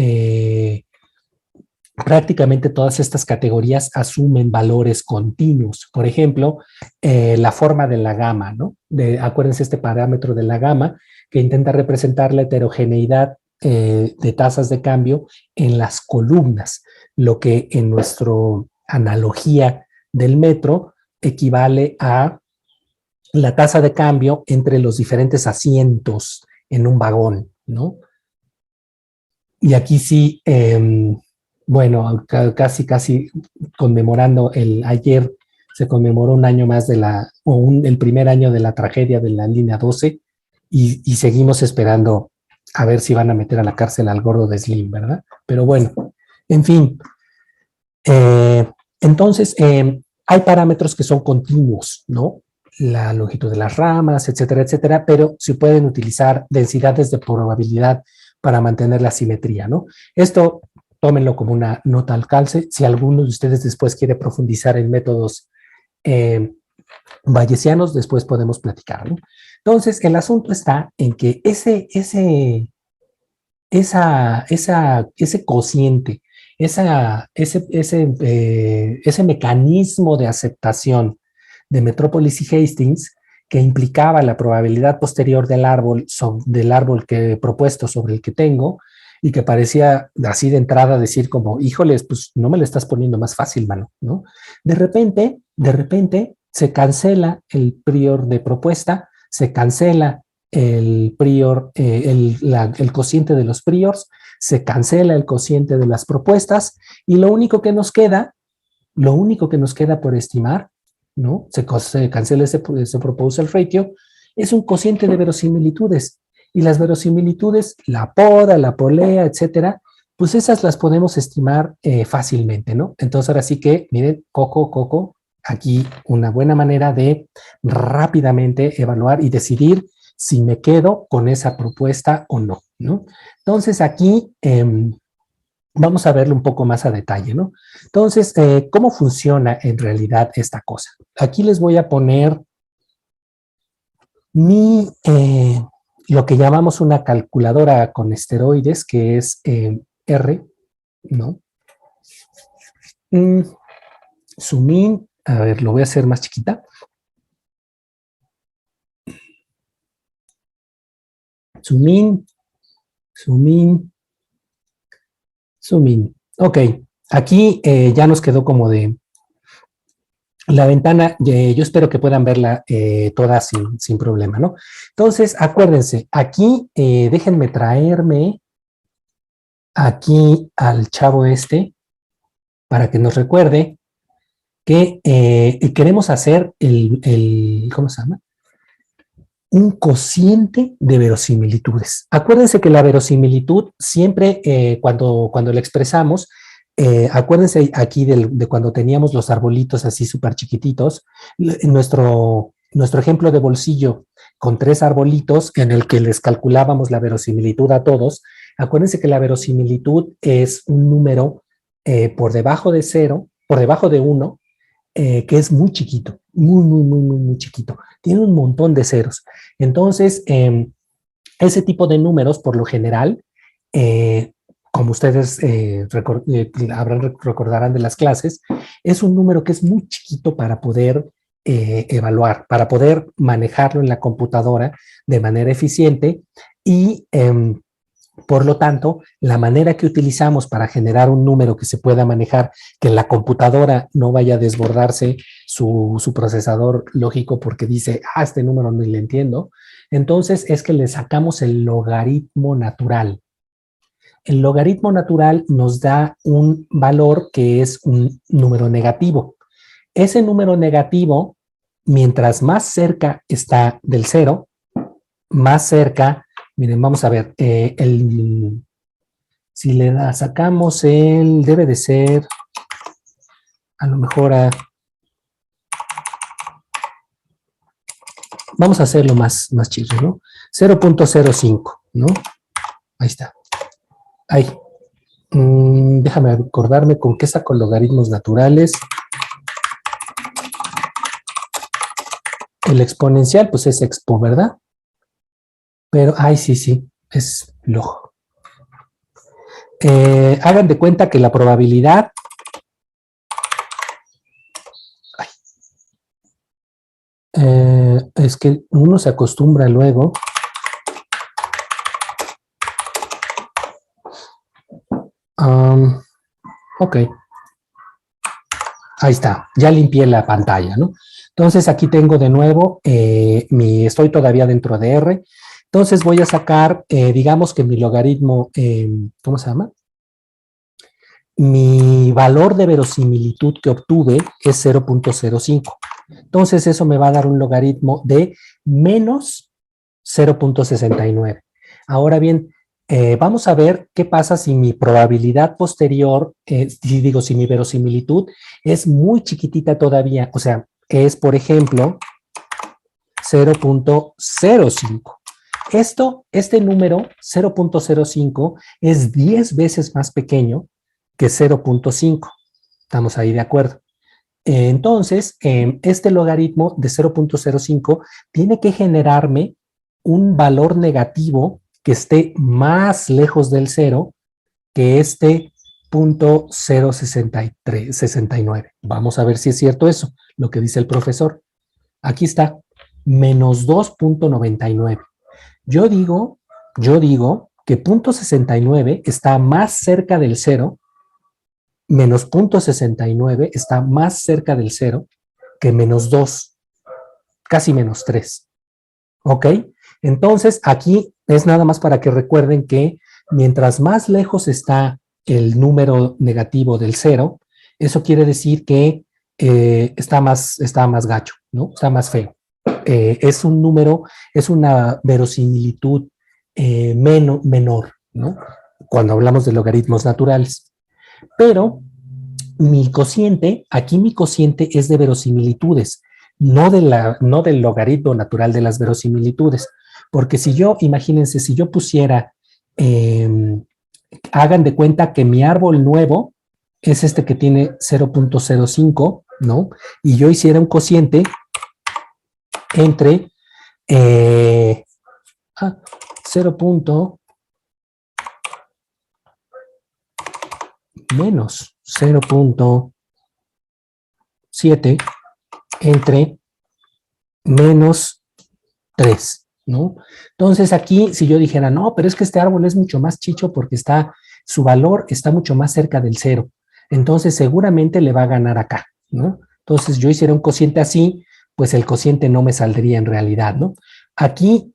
prácticamente todas estas categorías asumen valores continuos. Por ejemplo, la forma de la gama, ¿no? Acuérdense este parámetro de la gama que intenta representar la heterogeneidad de tasas de cambio en las columnas, lo que en nuestra analogía del metro equivale a la tasa de cambio entre los diferentes asientos en un vagón, ¿no? Y aquí sí, bueno, casi conmemorando ayer se conmemoró un año más el primer año de la tragedia de la línea 12 y seguimos esperando a ver si van a meter a la cárcel al gordo de Slim, ¿verdad? Pero bueno, en fin. Entonces, hay parámetros que son continuos, ¿no? La longitud de las ramas, etcétera, etcétera, pero se pueden utilizar densidades de probabilidad para mantener la simetría, ¿no? Esto tómenlo como una nota al calce. Si alguno de ustedes después quiere profundizar en métodos bayesianos, después podemos platicar, ¿no? Entonces, el asunto está en que ese cociente, ese mecanismo de aceptación de Metrópolis y Hastings que implicaba la probabilidad posterior del árbol que he propuesto sobre el que tengo y que parecía así de entrada decir como, híjoles, pues no me lo estás poniendo más fácil, mano, ¿no? De repente se cancela el prior de propuesta, se cancela el prior, el cociente de los priors, se cancela el cociente de las propuestas y lo único que nos queda por estimar, ¿no? Se cancela ese proposal ratio, es un cociente de verosimilitudes. Y las verosimilitudes, la poda, la polea, etcétera, pues esas las podemos estimar fácilmente, ¿no? Entonces ahora sí que, miren, coco, aquí una buena manera de rápidamente evaluar y decidir si me quedo con esa propuesta o no, ¿no? Entonces aquí vamos a verlo un poco más a detalle, ¿no? Entonces, ¿cómo funciona en realidad esta cosa? Aquí les voy a poner lo que llamamos una calculadora con esteroides, que es R, ¿no? Zoom in, a ver, lo voy a hacer más chiquita. Zoom in, zoom in, zoom in. Ok, aquí ya nos quedó como de la ventana, yo espero que puedan verla toda sin problema, ¿no? Entonces, acuérdense, aquí déjenme traerme aquí al chavo este para que nos recuerde que queremos hacer ¿cómo se llama? Un cociente de verosimilitudes. Acuérdense que la verosimilitud siempre cuando la expresamos, acuérdense aquí de cuando teníamos los arbolitos así súper chiquititos, nuestro ejemplo de bolsillo con 3 arbolitos en el que les calculábamos la verosimilitud a todos, Acuérdense que la verosimilitud es un número por debajo de 0, por debajo de 1, que es muy chiquito, muy chiquito. Tiene un montón de ceros. Entonces, ese tipo de números, por lo general, como ustedes recordarán de las clases, es un número que es muy chiquito para poder evaluar, para poder manejarlo en la computadora de manera eficiente y por lo tanto, la manera que utilizamos para generar un número que se pueda manejar, que en la computadora no vaya a desbordarse su procesador lógico porque dice, este número no le entiendo, entonces es que le sacamos el logaritmo natural. El logaritmo natural nos da un valor que es un número negativo. Ese número negativo, mientras más cerca está del cero, más cerca, miren, vamos a ver, si le sacamos debe de ser, a lo mejor, vamos a hacerlo más chido, ¿no? 0.05, ¿no? Ahí está. Ahí. Déjame acordarme con qué saco logaritmos naturales. El exponencial, pues es expo, ¿verdad? Pero, sí, es log. Hagan de cuenta que la probabilidad es que uno se acostumbra luego. Ok. Ahí está, ya limpié la pantalla, ¿no? Entonces aquí tengo de nuevo, estoy todavía dentro de R. Entonces voy a sacar, digamos que mi logaritmo, ¿cómo se llama? Mi valor de verosimilitud que obtuve es 0.05. Entonces eso me va a dar un logaritmo de menos 0.69. Ahora bien, vamos a ver qué pasa si mi probabilidad posterior, si mi verosimilitud es muy chiquitita todavía, o sea, es por ejemplo 0.05. Este número 0.05 es 10 veces más pequeño que 0.5. Estamos ahí de acuerdo. Entonces, este logaritmo de 0.05 tiene que generarme un valor negativo que esté más lejos del cero que este 0.069. Vamos a ver si es cierto eso, lo que dice el profesor. Aquí está, menos 2.99. Yo digo que 0.69 está más cerca del cero, menos 0.69 está más cerca del cero que menos 2, casi menos 3. ¿Ok? Entonces, aquí es nada más para que recuerden que mientras más lejos está el número negativo del cero, eso quiere decir que está más gacho, ¿no? Está más feo. Es un número, es una verosimilitud menor, ¿no? Cuando hablamos de logaritmos naturales. Pero aquí mi cociente es de verosimilitudes, no del logaritmo natural de las verosimilitudes. Porque imagínense, si yo pusiera, hagan de cuenta que mi árbol nuevo es este que tiene 0.05, ¿no? Y yo hiciera un cociente entre 0. Menos 0.7 entre menos 3, ¿no? Entonces aquí, si yo dijera, no, pero es que este árbol es mucho más chicho porque su valor está mucho más cerca del cero, entonces seguramente le va a ganar acá, ¿no? Entonces yo hiciera un cociente así, pues el cociente no me saldría en realidad, ¿no? Aquí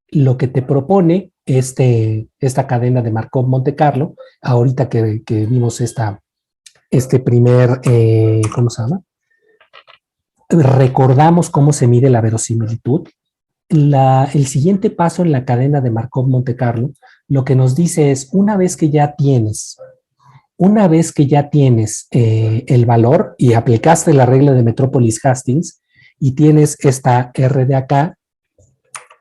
lo que te propone esta cadena de Markov-Monte Carlo, ahorita que vimos este primer, ¿cómo se llama? Recordamos cómo se mide la verosimilitud. El siguiente paso en la cadena de Markov-Monte Carlo, lo que nos dice es, una vez que ya tienes el valor y aplicaste la regla de Metropolis-Hastings y tienes esta R de acá,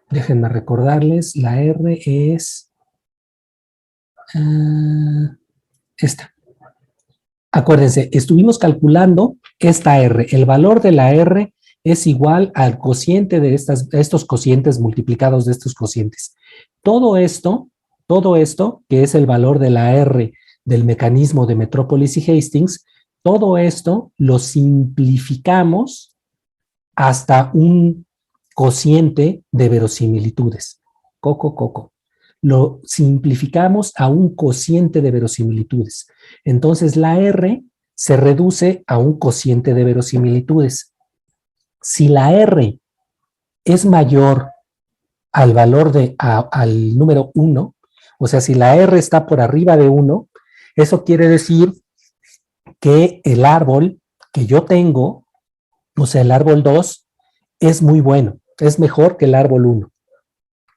déjenme recordarles, la R es Esta. Acuérdense, estuvimos calculando esta R. El valor de la R es igual al cociente de estos cocientes multiplicados de estos cocientes. Todo esto, que es el valor de la R del mecanismo de Metrópolis y Hastings, todo esto lo simplificamos hasta un cociente de verosimilitudes. Coco. Lo simplificamos a un cociente de verosimilitudes. Entonces la R se reduce a un cociente de verosimilitudes. Si la R es mayor al valor al número 1, o sea, si la R está por arriba de 1, eso quiere decir que el árbol que yo tengo, o sea, el árbol 2, es muy bueno, es mejor que el árbol 1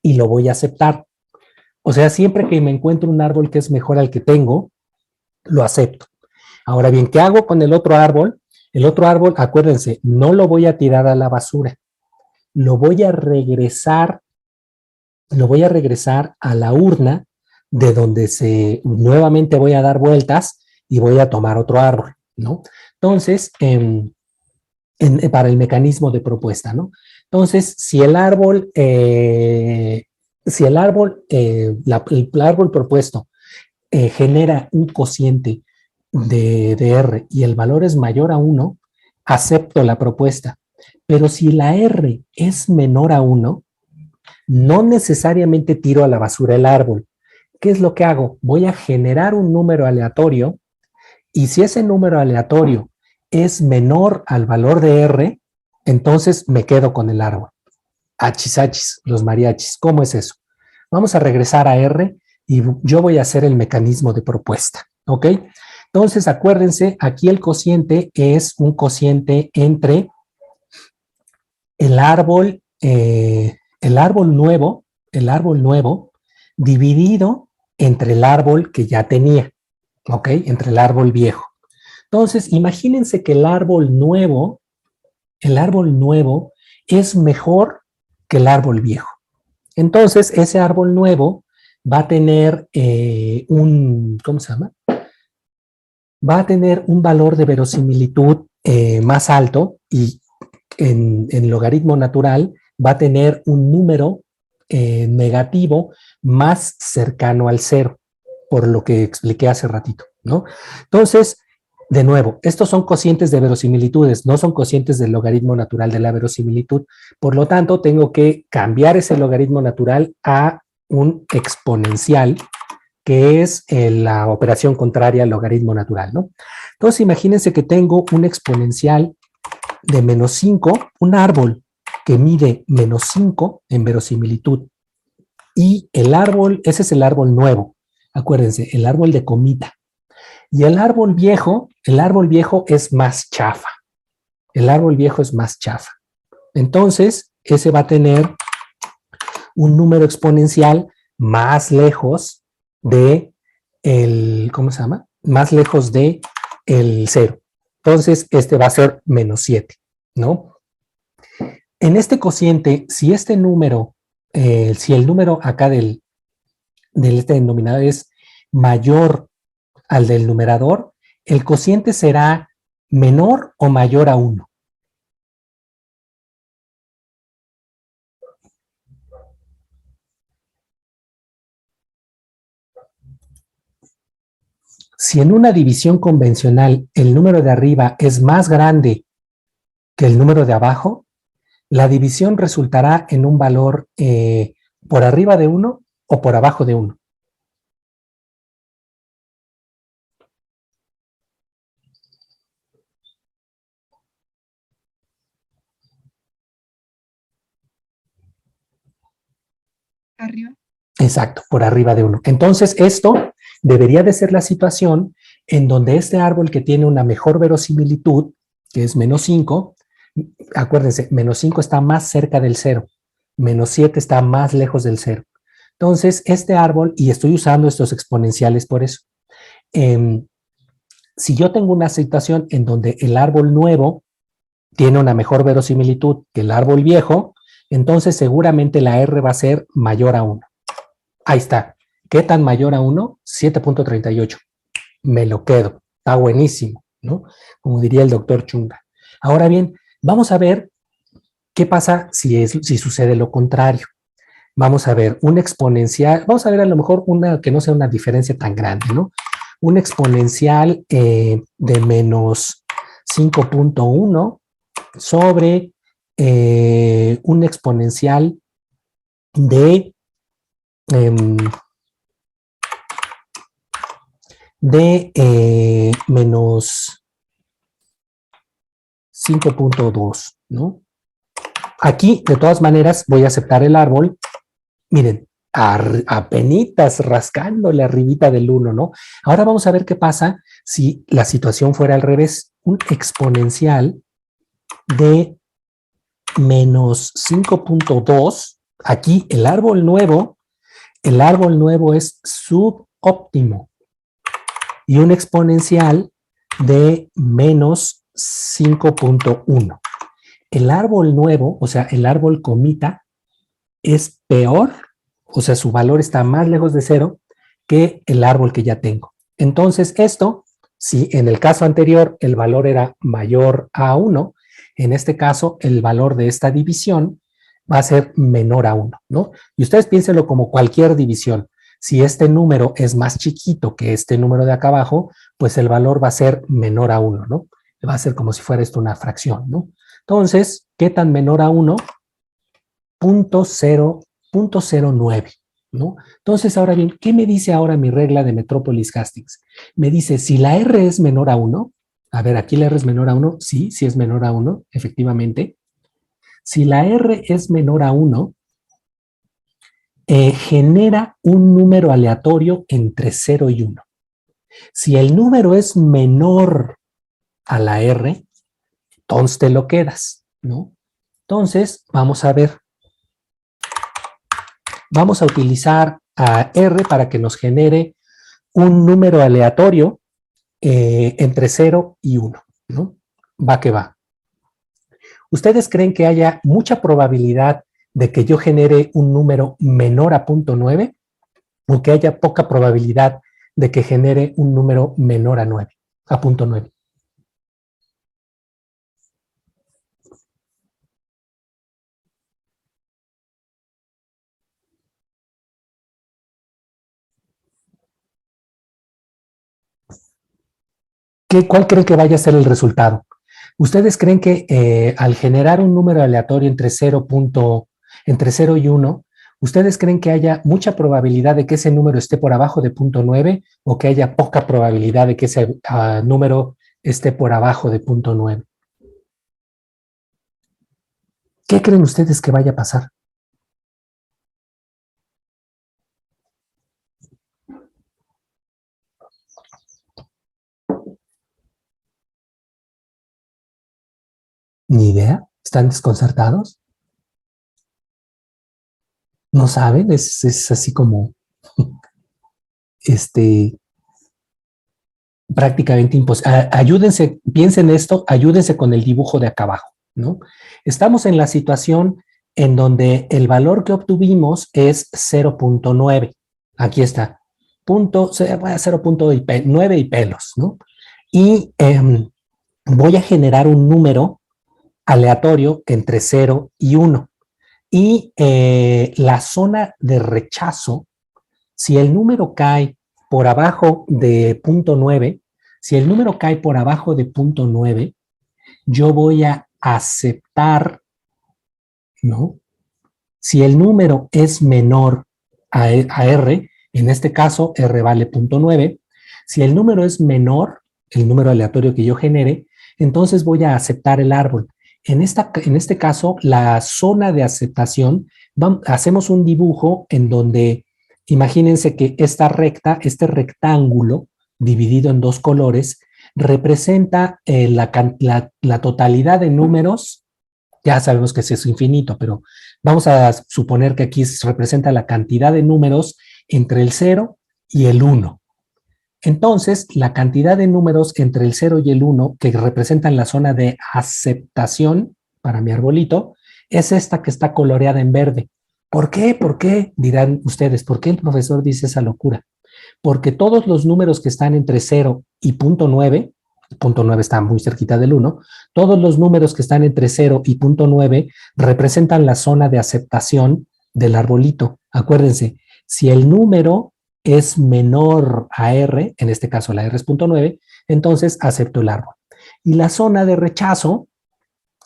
y lo voy a aceptar. O sea, siempre que me encuentro un árbol que es mejor al que tengo, lo acepto. Ahora bien, ¿qué hago con el otro árbol? El otro árbol, acuérdense, no lo voy a tirar a la basura. Lo voy a regresar a la urna de donde nuevamente voy a dar vueltas y voy a tomar otro árbol, ¿no? Entonces, para el mecanismo de propuesta, ¿no? Entonces, si el árbol propuesto genera un cociente de R y el valor es mayor a 1, acepto la propuesta. Pero si la R es menor a 1, no necesariamente tiro a la basura el árbol. ¿Qué es lo que hago? Voy a generar un número aleatorio y si ese número aleatorio es menor al valor de R, entonces me quedo con el árbol. Achis, los mariachis. ¿Cómo es eso? Vamos a regresar a R y yo voy a hacer el mecanismo de propuesta, ¿ok? Entonces, acuérdense, aquí el cociente es un cociente entre el árbol nuevo dividido entre el árbol que ya tenía, ¿ok? Entre el árbol viejo. Entonces, imagínense que el árbol nuevo es mejor que el árbol viejo. Entonces, ese árbol nuevo va a tener va a tener un valor de verosimilitud más alto y en logaritmo natural va a tener un número negativo más cercano al 0, por lo que expliqué hace ratito, ¿no? Entonces, de nuevo, estos son cocientes de verosimilitudes, no son cocientes del logaritmo natural de la verosimilitud. Por lo tanto, tengo que cambiar ese logaritmo natural a un exponencial, que es la operación contraria al logaritmo natural, ¿no? Entonces, imagínense que tengo un exponencial de menos 5, un árbol que mide menos 5 en verosimilitud. Y el árbol, ese es el árbol nuevo. Acuérdense, el árbol de comita. Y el árbol viejo es más chafa. El árbol viejo es más chafa. Entonces, ese va a tener un número exponencial más lejos de más lejos de el 0. Entonces, este va a ser menos 7, ¿no? En este cociente, si este número, si el número acá del denominador es mayor al del numerador, el cociente será menor o mayor a 1. Si en una división convencional el número de arriba es más grande que el número de abajo, la división resultará en un valor por arriba de 1 o por abajo de 1. Arriba. Exacto, por arriba de 1. Entonces, esto debería de ser la situación en donde este árbol que tiene una mejor verosimilitud, que es menos 5, acuérdense, menos 5 está más cerca del 0, menos 7 está más lejos del 0. Entonces, este árbol, y estoy usando estos exponenciales por eso, si yo tengo una situación en donde el árbol nuevo tiene una mejor verosimilitud que el árbol viejo, entonces seguramente la R va a ser mayor a 1. Ahí está. ¿Qué tan mayor a 1? 7.38. Me lo quedo. Está buenísimo, ¿no? Como diría el doctor Chunga. Ahora bien, vamos a ver qué pasa si sucede lo contrario. Vamos a ver un exponencial, vamos a ver a lo mejor una que no sea una diferencia tan grande, ¿no? Un exponencial de menos 5.1 sobre un exponencial de, menos 5.2, ¿no? Aquí, de todas maneras, voy a aceptar el árbol. Miren, apenitas rascándole arribita del 1, ¿no? Ahora vamos a ver qué pasa si la situación fuera al revés. Un exponencial de menos 5.2. Aquí el árbol nuevo es subóptimo. Y un exponencial de menos 5.1. El árbol nuevo, o sea, el árbol comita, es peor, o sea, su valor está más lejos de 0 que el árbol que ya tengo. Entonces, esto, si en el caso anterior el valor era mayor a 1, en este caso el valor de esta división va a ser menor a 1, ¿no? Y ustedes piénsenlo como cualquier división. Si este número es más chiquito que este número de acá abajo, pues el valor va a ser menor a 1, ¿no? Va a ser como si fuera esto una fracción, ¿no? Entonces, ¿qué tan menor a 1? 0.09, ¿no? Entonces, ahora bien, ¿qué me dice ahora mi regla de Metropolis Hastings? Me dice, si la R es menor a 1, a ver, aquí la R es menor a 1, sí, sí es menor a 1, efectivamente. Si la R es menor a 1, genera un número aleatorio entre 0 y 1. Si el número es menor a la R, entonces te lo quedas, ¿no? Entonces, vamos a ver. Vamos a utilizar a R para que nos genere un número aleatorio entre 0 y 1, ¿no? Va que va. ¿Ustedes creen que haya mucha probabilidad de que yo genere un número menor a 0.9 o que haya poca probabilidad de que genere un número menor a 9, a 0.9? ¿Cuál creen que vaya a ser el resultado? ¿Ustedes creen que al generar un número aleatorio entre 0 y 1, ¿ustedes creen que haya mucha probabilidad de que ese número esté por abajo de 0.9 o que haya poca probabilidad de que ese número esté por abajo de 0.9? ¿Qué creen ustedes que vaya a pasar? Ni idea. ¿Están desconcertados? ¿No saben? Es así como prácticamente imposible. Ayúdense, piensen esto, ayúdense con el dibujo de acá abajo, ¿no? Estamos en la situación en donde el valor que obtuvimos es 0.9. Aquí está. 0.9 y pelos, ¿no? Y voy a generar un número aleatorio entre 0 y 1. Y la zona de rechazo, si el número cae por abajo de 0.9, si el número cae por abajo de 0.9, yo voy a aceptar, ¿no? Si el número es menor a R, en este caso R vale 0.9, si el número es menor, el número aleatorio que yo genere, entonces voy a aceptar el árbol. En este caso, la zona de aceptación, hacemos un dibujo en donde, imagínense que esta recta, este rectángulo dividido en dos colores, representa la totalidad de números. Ya sabemos que es infinito, pero vamos a suponer que aquí representa la cantidad de números entre el 0 y el 1. Entonces, la cantidad de números entre el 0 y el 1 que representan la zona de aceptación para mi arbolito es esta que está coloreada en verde. ¿Por qué? ¿Por qué? Dirán ustedes, ¿por qué el profesor dice esa locura? Porque todos los números que están entre 0 y punto 9 está muy cerquita del 1, todos los números que están entre 0 y punto 9 representan la zona de aceptación del arbolito. Acuérdense, si el número es menor a R, en este caso la R es punto 9, entonces acepto el árbol. Y la zona de rechazo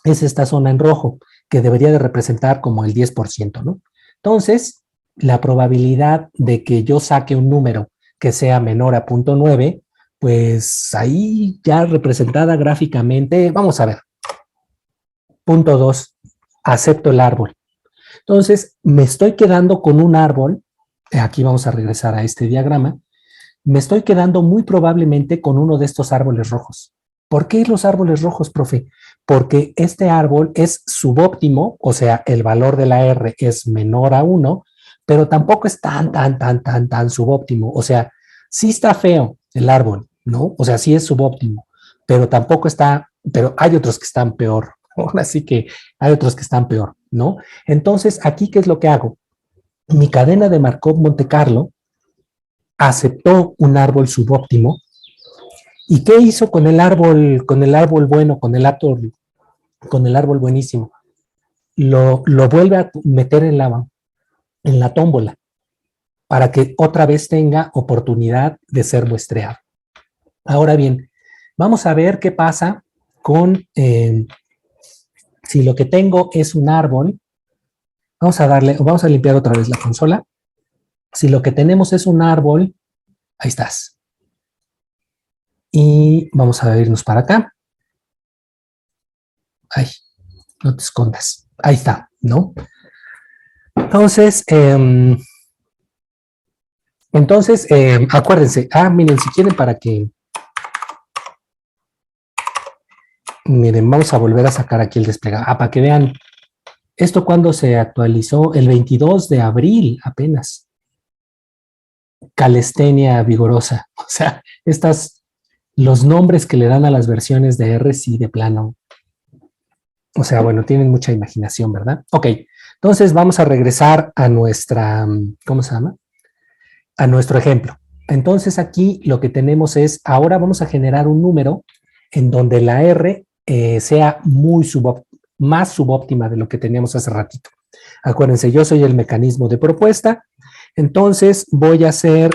es esta zona en rojo, que debería de representar como el 10%, ¿no? Entonces, la probabilidad de que yo saque un número que sea menor a punto 9, pues ahí ya representada gráficamente, vamos a ver, punto 2, acepto el árbol. Entonces, me estoy quedando con un árbol, aquí vamos a regresar a este diagrama, me estoy quedando muy probablemente con uno de estos árboles rojos. ¿Por qué los árboles rojos, profe? Porque este árbol es subóptimo, o sea, el valor de la R es menor a 1, pero tampoco es tan subóptimo. O sea, sí está feo el árbol, ¿no? O sea, sí es subóptimo, pero tampoco está, pero hay otros que están peor. Ahora sí que hay otros que están peor, ¿no? Entonces, aquí, ¿qué es lo que hago? Mi cadena de Markov Monte Carlo aceptó un árbol subóptimo. ¿Y qué hizo con el árbol bueno, con el árbol buenísimo? Lo vuelve a meter en la tómbola para que otra vez tenga oportunidad de ser muestreado. Ahora bien, vamos a ver qué pasa con si lo que tengo es un árbol. Vamos a limpiar otra vez la consola. Si lo que tenemos es un árbol, ahí estás. Y vamos a irnos para acá. Ay, no te escondas. Ahí está, ¿no? Entonces, acuérdense. Miren, si quieren para que... Miren, vamos a volver a sacar aquí el desplegado. Para que vean. Esto cuando se actualizó, el 22 de abril apenas. Calistenia vigorosa. O sea, los nombres que le dan a las versiones de R, sí, de plano. O sea, bueno, tienen mucha imaginación, ¿verdad? Ok, entonces vamos a regresar a nuestra, ¿cómo se llama? A nuestro ejemplo. Entonces aquí lo que tenemos es, ahora vamos a generar un número en donde la R sea más subóptima de lo que teníamos hace ratito. Acuérdense, yo soy el mecanismo de propuesta, entonces voy a hacer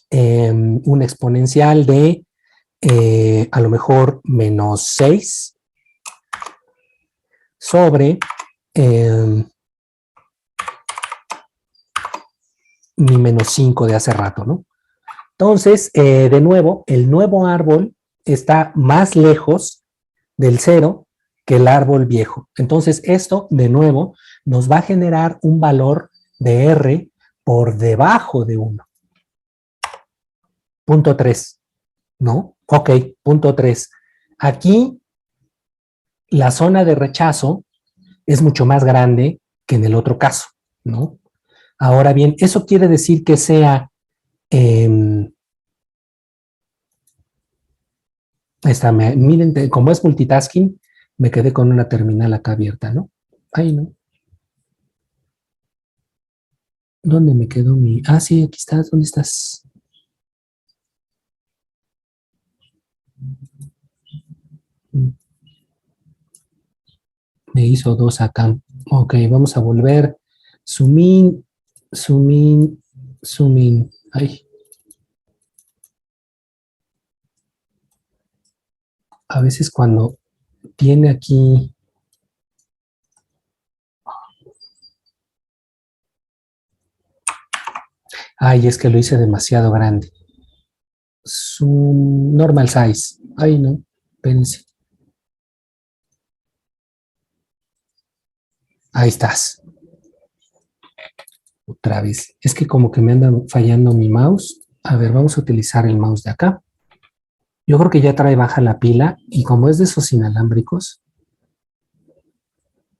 un exponencial de a lo mejor menos 6 sobre mi menos 5 de hace rato, ¿no? Entonces, de nuevo, el nuevo árbol está más lejos del 0 que el árbol viejo. Entonces, esto, de nuevo, nos va a generar un valor de R por debajo de 1. Punto 3, ¿no? Ok, punto 3. Aquí, la zona de rechazo es mucho más grande que en el otro caso, ¿no? Ahora bien, eso quiere decir que sea... miren, como es multitasking, me quedé con una terminal acá abierta, ¿no? Ay, no. ¿Dónde me quedó mi...? Ah, sí, aquí estás. ¿Dónde estás? Me hizo 2 acá. Ok, vamos a volver. Zoom in, zoom in, zoom in. Ay. A veces cuando tiene aquí... Ay, es que lo hice demasiado grande. Zoom, normal size. Ay, no, espérense. Ahí estás. Otra vez. Es que como que me anda fallando mi mouse. A ver, vamos a utilizar el mouse de acá. Yo creo que ya trae baja la pila y como es de esos inalámbricos,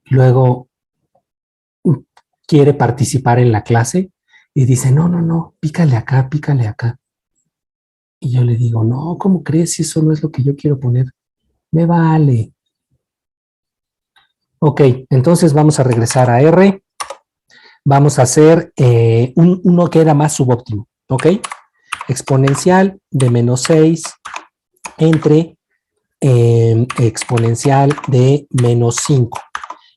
luego quiere participar en la clase y dice, no, pícale acá, pícale acá. Y yo le digo, no, ¿cómo crees si eso no es lo que yo quiero poner? Me vale. Ok, entonces vamos a regresar a R. vamos a hacer uno que era más subóptimo, ¿ok? Exponencial de menos 6 entre exponencial de menos 5.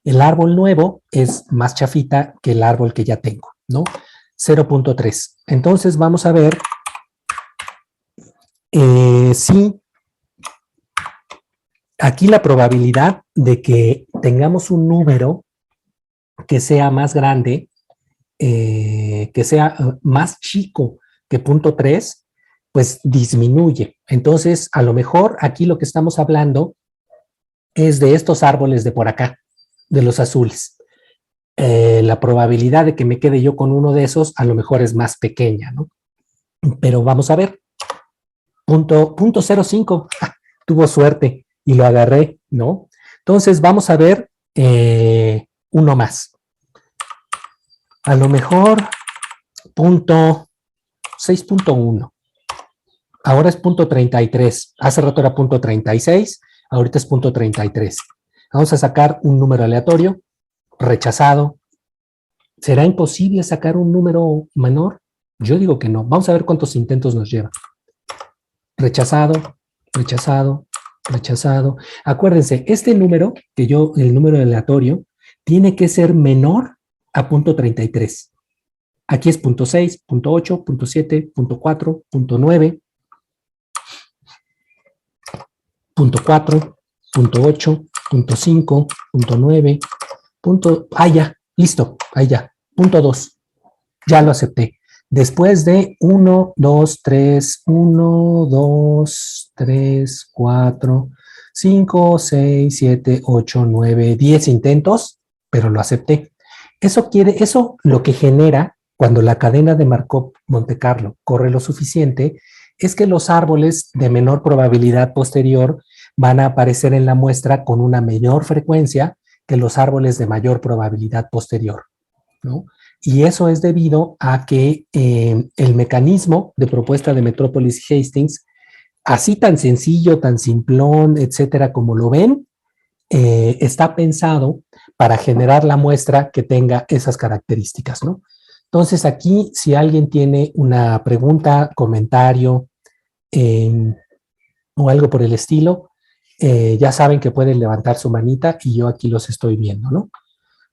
El árbol nuevo es más chafita que el árbol que ya tengo, ¿no? 0.3. Entonces vamos a ver si aquí la probabilidad de que tengamos un número que sea más grande, que sea más chico que 0.3, pues disminuye. Entonces, a lo mejor aquí lo que estamos hablando es de estos árboles de por acá, de los azules. La probabilidad de que me quede yo con uno de esos a lo mejor es más pequeña, ¿no? Pero vamos a ver. Punto 0.5, tuvo suerte y lo agarré, ¿no? Entonces vamos a ver uno más. A lo mejor punto 6.1. Ahora es punto 33. Hace rato era punto 36, ahorita es punto 33. Vamos a sacar un número aleatorio, rechazado. ¿Será imposible sacar un número menor? Yo digo que no. Vamos a ver cuántos intentos nos lleva. Rechazado, rechazado, rechazado. Acuérdense, este número, el número aleatorio, tiene que ser menor a punto 33. Aquí es punto 6, punto 8, punto 7, punto 4, punto 9, punto 4, punto 8, punto 5, punto 9, punto... ya, listo, ahí ya. Punto 2, ya lo acepté. Después de 1, 2, 3, 1, 2, 3, 4, 5, 6, 7, 8, 9, 10 intentos, pero lo acepté. Eso lo que genera cuando la cadena de Markov-Monte Carlo corre lo suficiente es que los árboles de menor probabilidad posterior van a aparecer en la muestra con una menor frecuencia que los árboles de mayor probabilidad posterior, ¿no? Y eso es debido a que el mecanismo de propuesta de Metrópolis y Hastings, así tan sencillo, tan simplón, etcétera, como lo ven, está pensado para generar la muestra que tenga esas características, ¿no? Entonces aquí, si alguien tiene una pregunta, comentario o algo por el estilo, ya saben que pueden levantar su manita y yo aquí los estoy viendo, ¿no?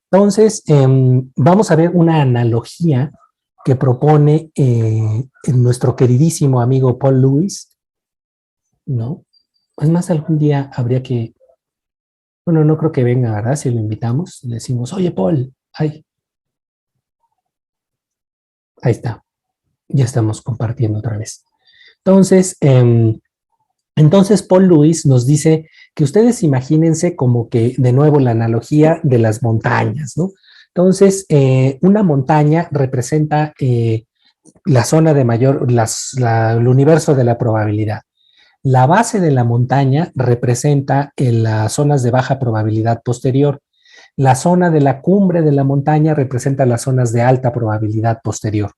Entonces, vamos a ver una analogía que propone nuestro queridísimo amigo Paul Lewis, ¿no? Es más, algún día habría que, bueno, no creo que venga, ¿verdad? Si lo invitamos, le decimos, oye, Paul, ahí está, ya estamos compartiendo otra vez. Entonces, Paul Lewis nos dice que ustedes imagínense como que, de nuevo, la analogía de las montañas, ¿no? Entonces, una montaña representa la zona de el universo de la probabilidad. La base de la montaña representa las zonas de baja probabilidad posterior. La zona de la cumbre de la montaña representa las zonas de alta probabilidad posterior.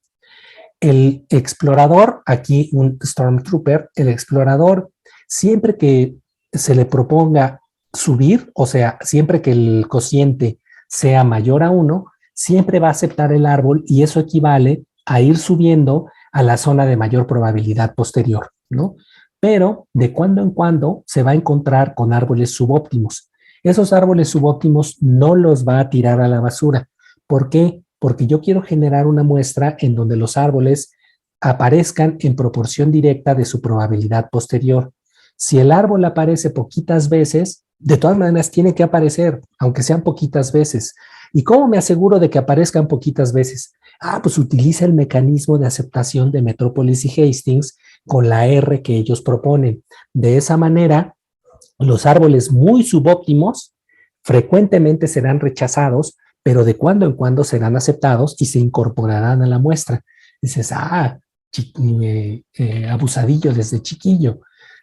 El explorador, aquí un Stormtrooper, el explorador, siempre que se le proponga subir, o sea, siempre que el cociente sea mayor a 1, siempre va a aceptar el árbol y eso equivale a ir subiendo a la zona de mayor probabilidad posterior, ¿no? Pero de cuando en cuando se va a encontrar con árboles subóptimos. Esos árboles subóptimos no los va a tirar a la basura. ¿Por qué? Porque yo quiero generar una muestra en donde los árboles aparezcan en proporción directa de su probabilidad posterior. Si el árbol aparece poquitas veces, de todas maneras tiene que aparecer, aunque sean poquitas veces. ¿Y cómo me aseguro de que aparezcan poquitas veces? Pues utiliza el mecanismo de aceptación de Metrópolis y Hastings con la R que ellos proponen. De esa manera, los árboles muy subóptimos frecuentemente serán rechazados, pero de cuando en cuando serán aceptados y se incorporarán a la muestra. Dices, abusadillo desde chiquillo.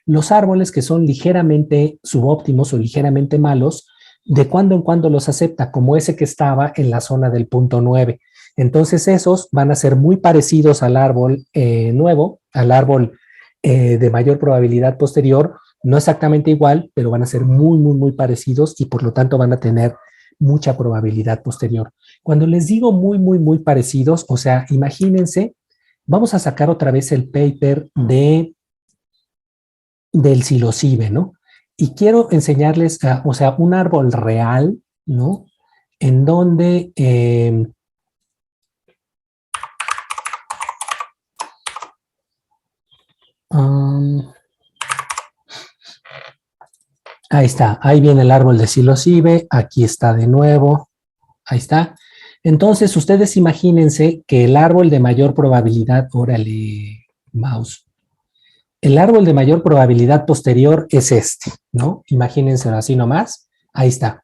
Los árboles que son ligeramente subóptimos o ligeramente malos, de cuando en cuando los acepta, como ese que estaba en la zona del punto 9. Entonces esos van a ser muy parecidos al árbol nuevo, al árbol de mayor probabilidad posterior, no exactamente igual, pero van a ser muy, muy, muy parecidos y por lo tanto van a tener mucha probabilidad posterior. Cuando les digo muy, muy, muy parecidos, o sea, imagínense, vamos a sacar otra vez el paper del psilocibe, ¿no? Y quiero enseñarles, o sea, un árbol real, ¿no? En donde ahí está, ahí viene el árbol de psilocibe, aquí está de nuevo, ahí está. Entonces, ustedes imagínense que el árbol de mayor probabilidad, órale, mouse, el árbol de mayor probabilidad posterior es este, ¿no? Imagínense así nomás, ahí está.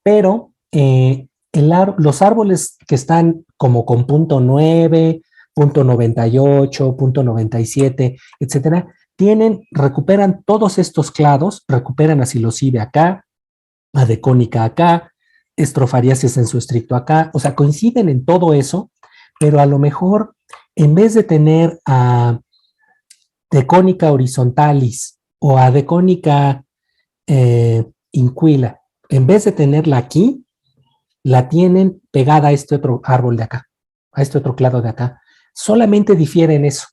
Pero los árboles que están como con punto 9, punto 98, punto 97, etcétera, recuperan todos estos clados, recuperan a psilocibe acá, a decónica acá, estrofariasis en su estricto acá, o sea, coinciden en todo eso, pero a lo mejor en vez de tener a decónica horizontalis o a decónica inquila, en vez de tenerla aquí, la tienen pegada a este otro árbol de acá, a este otro clado de acá. Solamente difiere en eso.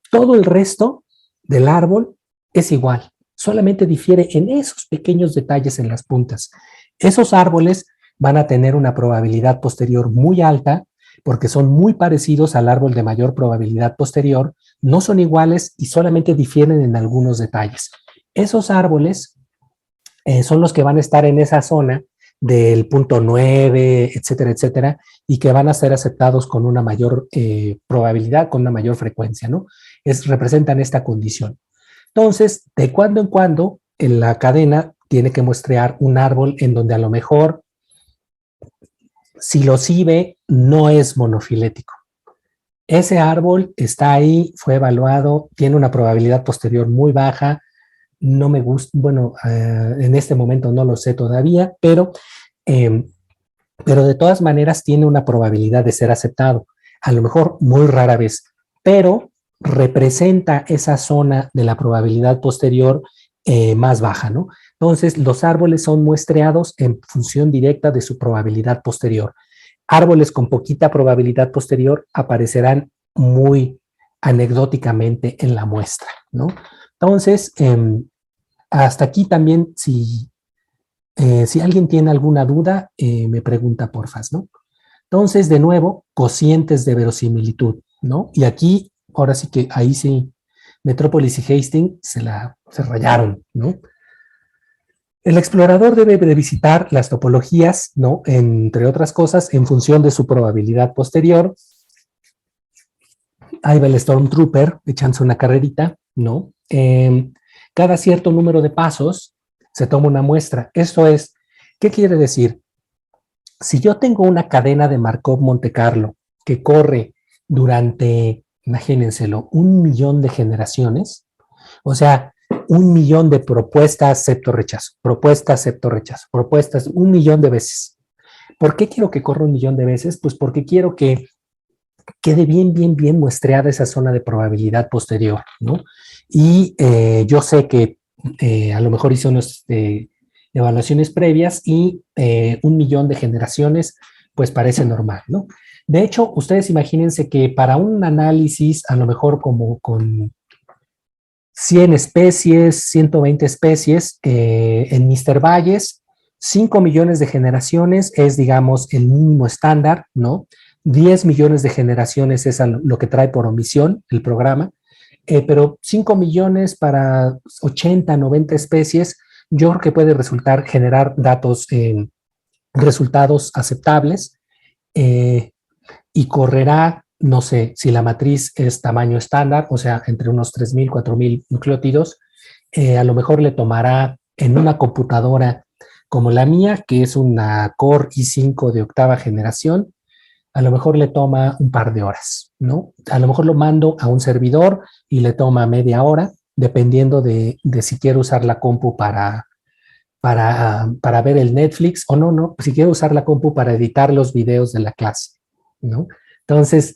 Todo el resto del árbol es igual, solamente difiere en esos pequeños detalles en las puntas. Esos árboles van a tener una probabilidad posterior muy alta porque son muy parecidos al árbol de mayor probabilidad posterior, no son iguales y solamente difieren en algunos detalles. Esos árboles son los que van a estar en esa zona del punto 9, etcétera, etcétera, y que van a ser aceptados con una mayor probabilidad, con una mayor frecuencia, ¿no? Representan esta condición. Entonces, de cuando en cuando, en la cadena tiene que muestrear un árbol en donde a lo mejor psilocibe no es monofilético. Ese árbol está ahí, fue evaluado, tiene una probabilidad posterior muy baja, no me gusta, bueno, en este momento no lo sé todavía, pero de todas maneras tiene una probabilidad de ser aceptado, a lo mejor muy rara vez, pero representa esa zona de la probabilidad posterior más baja, ¿no? Entonces, los árboles son muestreados en función directa de su probabilidad posterior. Árboles con poquita probabilidad posterior aparecerán muy anecdóticamente en la muestra, ¿no? Entonces, hasta aquí también, si alguien tiene alguna duda, me pregunta porfas, ¿no? Entonces, de nuevo, cocientes de verosimilitud, ¿no? Y aquí, ahora sí que ahí sí, Metrópolis y Hastings se rayaron, ¿no? El explorador debe de visitar las topologías, ¿no? Entre otras cosas, en función de su probabilidad posterior. Ahí va el Stormtrooper echándose una carrerita, ¿no? Cada cierto número de pasos se toma una muestra. Esto es, ¿qué quiere decir? Si yo tengo una cadena de Markov Monte Carlo que corre durante, imagínenselo, 1.000.000 de generaciones, o sea, 1.000.000 de propuestas, acepto, rechazo, propuestas, acepto, rechazo, propuestas, 1.000.000 de veces. ¿Por qué quiero que corra 1.000.000 de veces? Pues porque quiero que quede bien, bien, bien muestreada esa zona de probabilidad posterior, ¿no? Y yo sé que a lo mejor hice unas evaluaciones previas y 1.000.000 de generaciones, pues parece normal, ¿no? De hecho, ustedes imagínense que para un análisis, a lo mejor como con 100 especies, 120 especies, en Mr. Valles, 5 millones de generaciones es, digamos, el mínimo estándar, ¿no? 10 millones de generaciones es lo que trae por omisión el programa, pero 5 millones para 80, 90 especies, yo creo que puede generar resultados aceptables y correrá, no sé, si la matriz es tamaño estándar, o sea, entre unos 3.000, 4.000 nucleótidos, a lo mejor le tomará en una computadora como la mía, que es una Core i5 de octava generación, a lo mejor le toma un par de horas, ¿no? A lo mejor lo mando a un servidor y le toma media hora, dependiendo de si quiero usar la compu para ver el Netflix o no, si quiero usar la compu para editar los videos de la clase, ¿no? Entonces,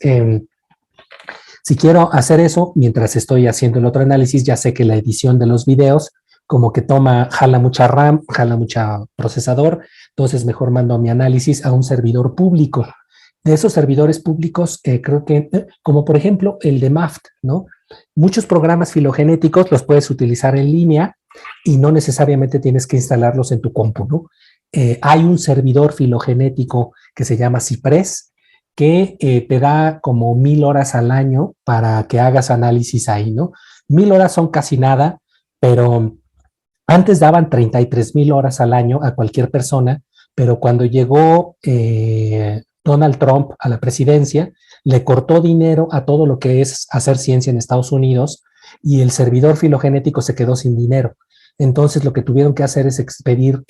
si quiero hacer eso, mientras estoy haciendo el otro análisis, ya sé que la edición de los videos como que jala mucha RAM, jala mucha procesador, entonces mejor mando mi análisis a un servidor público. De esos servidores públicos, creo que, como por ejemplo el de MAFT, ¿no? Muchos programas filogenéticos los puedes utilizar en línea y no necesariamente tienes que instalarlos en tu compu, ¿no? Hay un servidor filogenético que se llama Cypress, que te da como 1000 horas al año para que hagas análisis ahí, ¿no? 1000 horas son casi nada, pero antes daban 33,000 horas al año a cualquier persona, pero cuando llegó Donald Trump a la presidencia, le cortó dinero a todo lo que es hacer ciencia en Estados Unidos y el servidor filogenético se quedó sin dinero. Entonces lo que tuvieron que hacer es expedir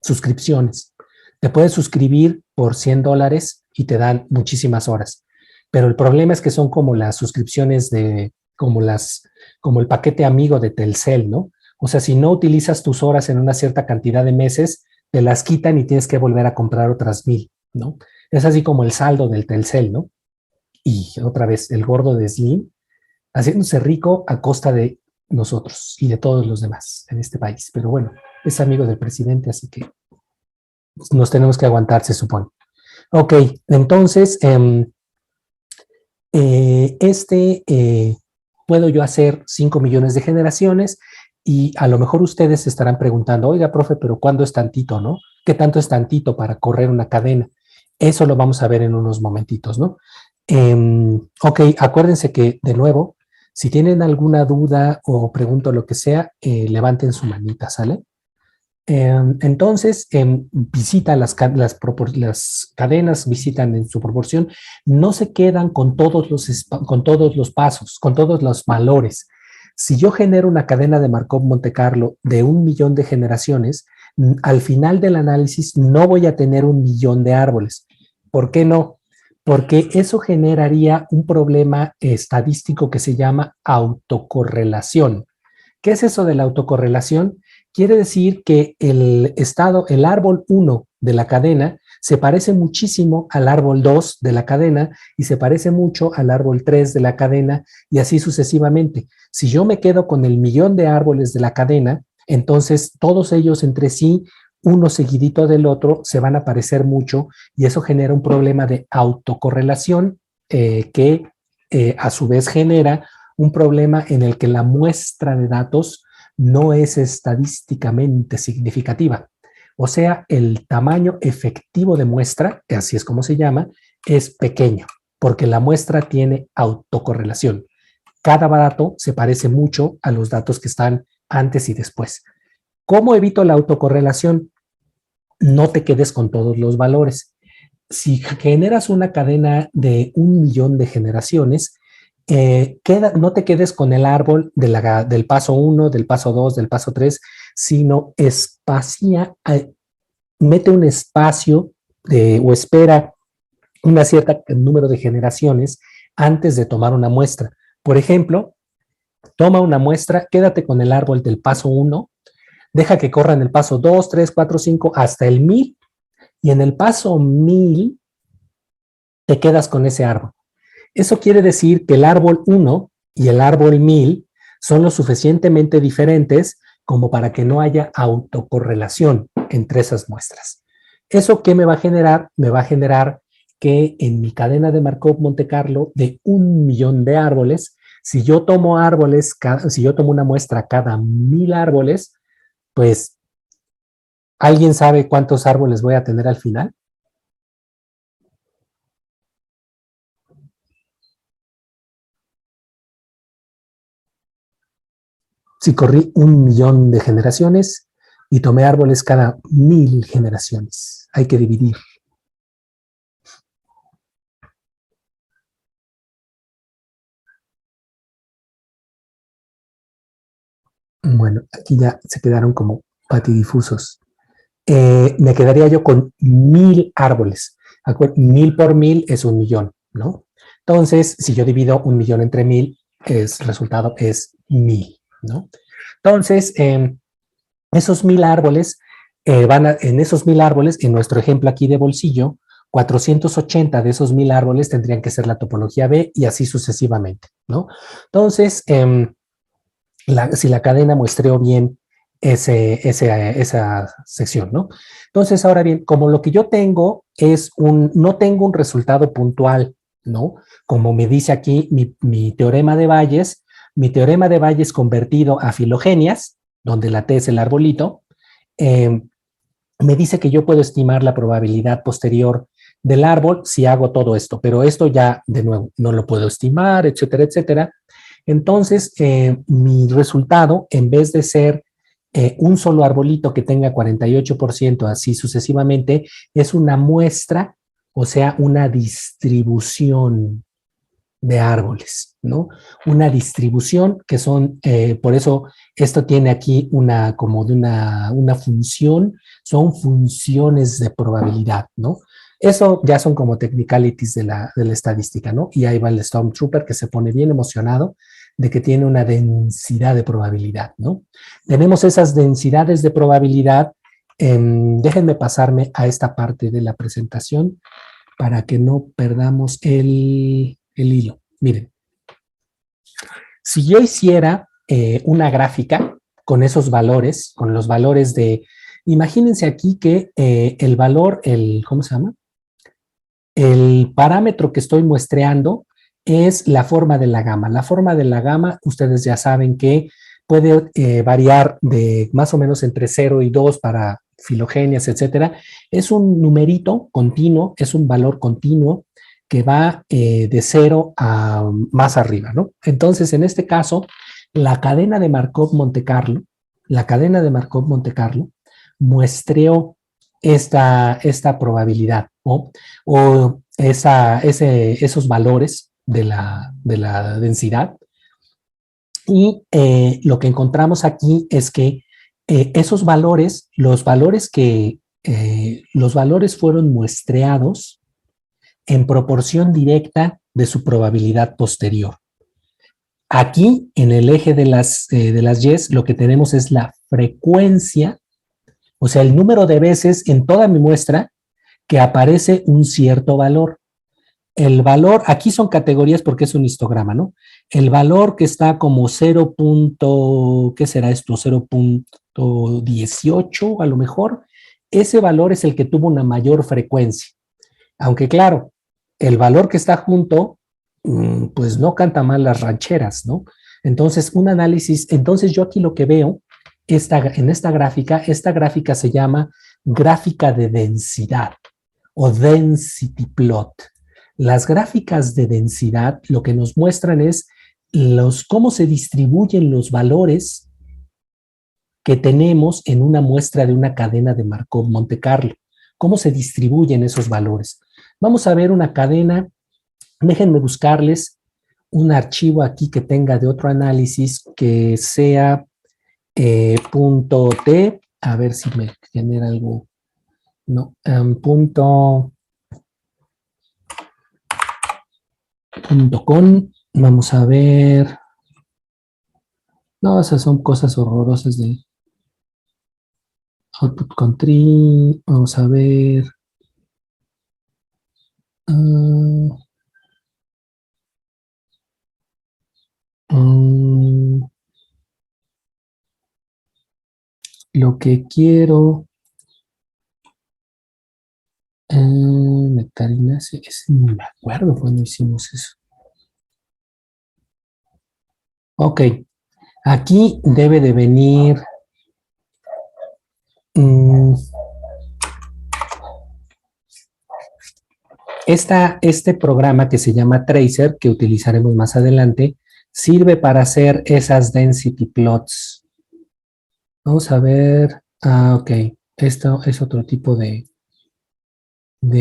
suscripciones. Te puedes suscribir por $100 y te dan muchísimas horas. Pero el problema es que son como las suscripciones como el paquete amigo de Telcel, ¿no? O sea, si no utilizas tus horas en una cierta cantidad de meses, te las quitan y tienes que volver a comprar otras 1000, ¿no? Es así como el saldo del Telcel, ¿no? Y otra vez, el gordo de Slim, haciéndose rico a costa de nosotros y de todos los demás en este país. Pero bueno, es amigo del presidente, así que nos tenemos que aguantar, se supone. Ok, entonces, puedo yo hacer 5 millones de generaciones y a lo mejor ustedes se estarán preguntando, oiga, profe, pero ¿cuándo es tantito, no? ¿Qué tanto es tantito para correr una cadena? Eso lo vamos a ver en unos momentitos, ¿no? Ok, acuérdense que, de nuevo, si tienen alguna duda o pregunto lo que sea, levanten su manita, ¿sale? Entonces, visita las cadenas, visitan en su proporción, no se quedan con todos los pasos, con todos los valores. Si yo genero una cadena de Markov Monte Carlo de 1 millón de generaciones, al final del análisis no voy a tener 1 millón de árboles. ¿Por qué no? Porque eso generaría un problema estadístico que se llama autocorrelación. ¿Qué es eso de la autocorrelación? Quiere decir que el árbol 1 de la cadena se parece muchísimo al árbol 2 de la cadena y se parece mucho al árbol 3 de la cadena y así sucesivamente. Si yo me quedo con el millón de árboles de la cadena, entonces todos ellos entre sí, uno seguidito del otro, se van a parecer mucho y eso genera un problema de autocorrelación que a su vez genera un problema en el que la muestra de datos no es estadísticamente significativa. O sea, el tamaño efectivo de muestra, que así es como se llama, es pequeño, porque la muestra tiene autocorrelación. Cada dato se parece mucho a los datos que están antes y después. ¿Cómo evito la autocorrelación? No te quedes con todos los valores. Si generas una cadena de 1 millón de generaciones, no te quedes con el árbol del paso 1, del paso 2, del paso 3, sino mete un espacio o espera un cierto número de generaciones antes de tomar una muestra. Por ejemplo, toma una muestra, quédate con el árbol del paso 1, deja que corra en el paso 2, 3, 4, 5 hasta el 1000 y en el paso 1000 te quedas con ese árbol. Eso quiere decir que el árbol 1 y el árbol 1000 son lo suficientemente diferentes como para que no haya autocorrelación entre esas muestras. ¿Eso qué me va a generar? Me va a generar que en mi cadena de Markov Monte Carlo de 1 millón de árboles, si yo tomo una muestra cada 1000 árboles, pues, ¿alguien sabe cuántos árboles voy a tener al final? Si corrí 1 millón de generaciones y tomé árboles cada 1000 generaciones. Hay que dividir. Bueno, aquí ya se quedaron como patidifusos. Me quedaría yo con 1000 árboles. 1000 por 1000 es 1 millón, ¿no? Entonces, si yo divido 1 millón entre 1000, el resultado es 1000, ¿no? Entonces, esos 1000 árboles en esos 1000 árboles, en nuestro ejemplo aquí de bolsillo, 480 de esos 1000 árboles tendrían que ser la topología B y así sucesivamente, ¿no? Entonces, si la cadena muestreó bien esa sección, ¿no? Entonces, ahora bien, como lo que yo tengo es no tengo un resultado puntual, ¿no? Como me dice aquí mi teorema de Bayes, mi teorema de Bayes convertido a filogenias, donde la T es el arbolito, me dice que yo puedo estimar la probabilidad posterior del árbol si hago todo esto, pero esto ya, de nuevo, no lo puedo estimar, etcétera, etcétera. Entonces, mi resultado, en vez de ser un solo arbolito que tenga 48%, así sucesivamente, es una muestra, o sea, una distribución de árboles, ¿no? Una distribución que son, por eso esto tiene aquí como de una función, son funciones de probabilidad, ¿no? Eso ya son como technicalities de la estadística, ¿no? Y ahí va el Stormtrooper que se pone bien emocionado de que tiene una densidad de probabilidad, ¿no? Tenemos esas densidades de probabilidad. Déjenme pasarme a esta parte de la presentación para que no perdamos el hilo. Miren, si yo hiciera una gráfica con esos valores, con los valores imagínense aquí que el valor, ¿cómo se llama? El parámetro que estoy muestreando es la forma de la gama. La forma de la gama, ustedes ya saben que puede variar de más o menos entre 0 y 2 para filogenias, etcétera. Es un numerito continuo, es un valor continuo que va de 0 a más arriba, ¿no? Entonces, en este caso, la cadena de Markov-Monte Carlo, muestreó esta probabilidad, ¿no? O esos valores de la densidad. Y lo que encontramos aquí es que esos valores, los valores fueron muestreados en proporción directa de su probabilidad posterior. Aquí, en el eje de las Y, lo que tenemos es la frecuencia, o sea, el número de veces en toda mi muestra que aparece un cierto valor. El valor, aquí son categorías porque es un histograma, ¿no? El valor que está como 0. ¿Qué será esto? 0.18 a lo mejor. Ese valor es el que tuvo una mayor frecuencia. Aunque claro, el valor que está junto, pues no canta mal las rancheras, ¿no? Entonces, un análisis, entonces yo aquí lo que veo, en esta gráfica se llama gráfica de densidad o density plot. Las gráficas de densidad lo que nos muestran es cómo se distribuyen los valores que tenemos en una muestra de una cadena de Markov-Monte Carlo. ¿Cómo se distribuyen esos valores? Vamos a ver una cadena. Déjenme buscarles un archivo aquí que tenga de otro análisis que sea punto .t. A ver si me genera algo. No, .com. Vamos a ver. No, esas son cosas horrorosas de output country. Vamos a ver. Lo que quiero. Nectarina, ni me acuerdo cuando hicimos eso. Ok, aquí debe de venir este programa que se llama Tracer, que utilizaremos más adelante, sirve para hacer esas density plots. Vamos a ver. Ok, esto es otro tipo de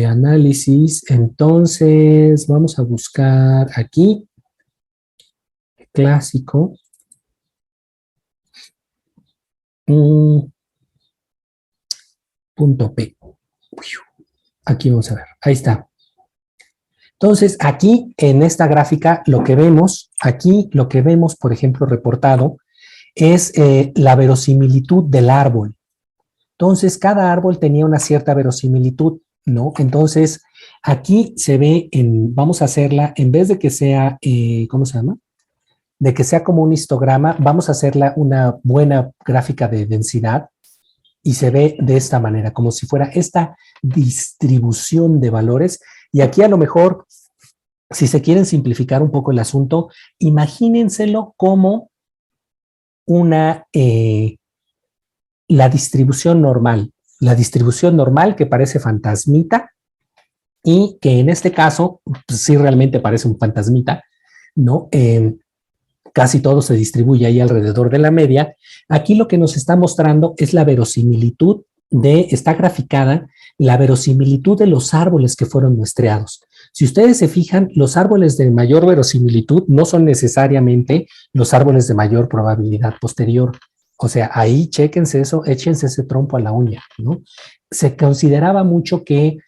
análisis. Entonces, vamos a buscar aquí, clásico. Punto P. Aquí vamos a ver, ahí está. Entonces, aquí en esta gráfica, lo que vemos, por ejemplo, reportado, es la verosimilitud del árbol. Entonces, cada árbol tenía una cierta verosimilitud, ¿no? Entonces, aquí se ve, vamos a hacerla, en vez de que sea, ¿cómo se llama? de que sea como un histograma, vamos a hacerla una buena gráfica de densidad y se ve de esta manera, como si fuera esta distribución de valores. Y aquí a lo mejor, si se quieren simplificar un poco el asunto, imagínenselo como la distribución normal. La distribución normal que parece fantasmita y que en este caso, pues, sí realmente parece un fantasmita, ¿no? Casi todo se distribuye ahí alrededor de la media. Aquí lo que nos está mostrando es la verosimilitud está graficada la verosimilitud de los árboles que fueron muestreados. Si ustedes se fijan, los árboles de mayor verosimilitud no son necesariamente los árboles de mayor probabilidad posterior. O sea, ahí chéquense eso, échense ese trompo a la uña, ¿no? Se consideraba mucho que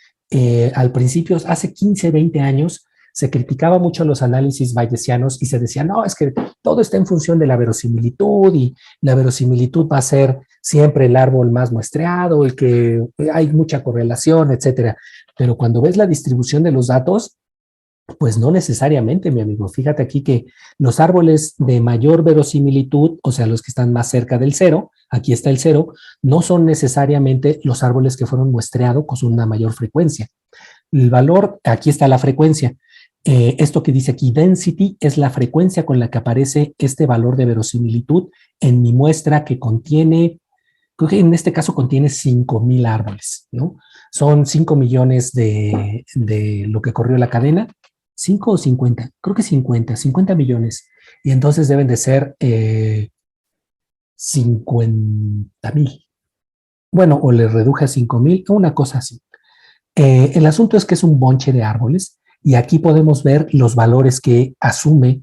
al principio, hace 15, 20 años, se criticaba mucho los análisis bayesianos y se decía, no, es que todo está en función de la verosimilitud y la verosimilitud va a ser siempre el árbol más muestreado, el que hay mucha correlación, etcétera. Pero cuando ves la distribución de los datos, pues no necesariamente, mi amigo. Fíjate aquí que los árboles de mayor verosimilitud, o sea, los que están más cerca del cero, aquí está el cero, no son necesariamente los árboles que fueron muestreados con una mayor frecuencia. El valor, aquí está la frecuencia. Esto que dice aquí, density, es la frecuencia con la que aparece este valor de verosimilitud en mi muestra que contiene, creo que en este caso contiene 5,000 árboles, ¿no? Son 5 millones de lo que corrió la cadena. 5 o 50, creo que 50 millones. Y entonces deben de ser 50,000. Bueno, o le reduje a 5,000, una cosa así. El asunto es que es un bonche de árboles y aquí podemos ver los valores que asume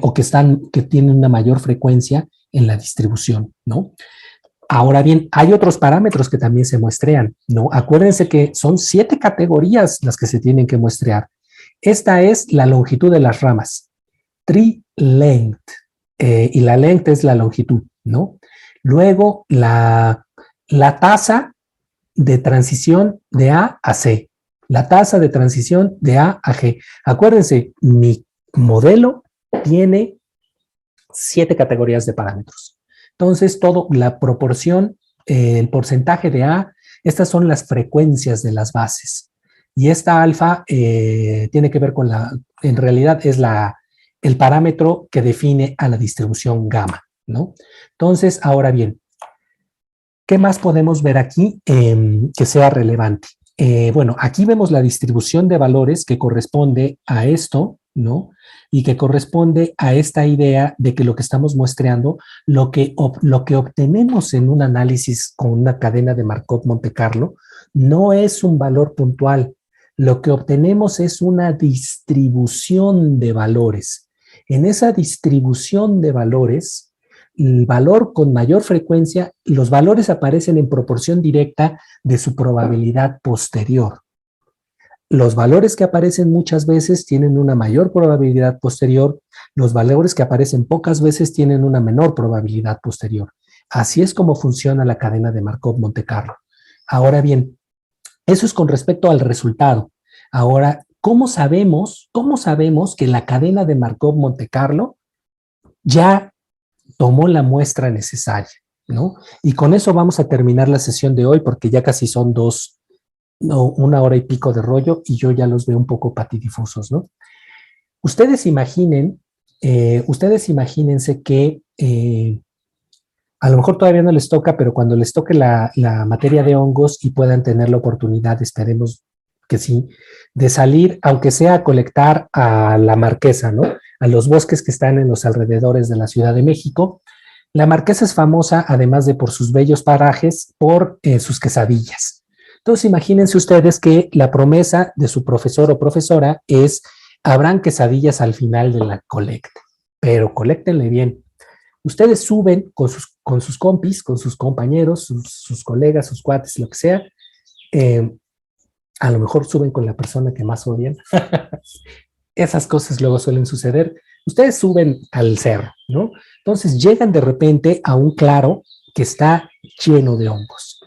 o que tienen una mayor frecuencia en la distribución, ¿no? Ahora bien, hay otros parámetros que también se muestrean, ¿no? Acuérdense que son 7 categorías las que se tienen que muestrear. Esta es la longitud de las ramas, tree length, y la length es la longitud, ¿no? Luego, la tasa de transición de A a C, la tasa de transición de A a G. Acuérdense, mi modelo tiene 7 categorías de parámetros. Entonces, la proporción, el porcentaje de A, estas son las frecuencias de las bases. Y esta alfa tiene que ver con en realidad es el parámetro que define a la distribución gamma, ¿no? Entonces, ahora bien, ¿qué más podemos ver aquí que sea relevante? Bueno, aquí vemos la distribución de valores que corresponde a esto, ¿no? Y que corresponde a esta idea de que lo que estamos muestreando, lo que obtenemos en un análisis con una cadena de Markov-Monte Carlo, no es un valor puntual. Lo que obtenemos es una distribución de valores. En esa distribución de valores, el valor con mayor frecuencia, los valores aparecen en proporción directa de su probabilidad posterior. Los valores que aparecen muchas veces tienen una mayor probabilidad posterior, los valores que aparecen pocas veces tienen una menor probabilidad posterior. Así es como funciona la cadena de Markov-Monte Carlo. Ahora bien, eso es con respecto al resultado. Ahora, ¿cómo sabemos que la cadena de Markov-Monte Carlo ya tomó la muestra necesaria, ¿no? Y con eso vamos a terminar la sesión de hoy porque ya casi son 1 hora y pico de rollo y yo ya los veo un poco patidifusos, ¿no? Ustedes imagínense que a lo mejor todavía no les toca, pero cuando les toque la materia de hongos y puedan tener la oportunidad, esperemos que sí, de salir, aunque sea a colectar a la Marquesa, ¿no? A los bosques que están en los alrededores de la Ciudad de México. La Marquesa es famosa, además de por sus bellos parajes, por sus quesadillas. Entonces, imagínense ustedes que la promesa de su profesor o profesora es, habrán quesadillas al final de la colecta, pero coléctenle bien. Ustedes suben con sus compis, con sus compañeros, sus colegas, sus cuates, lo que sea. A lo mejor suben con la persona que más odian. Esas cosas luego suelen suceder. Ustedes suben al cerro, ¿no? Entonces llegan de repente a un claro que está lleno de hongos.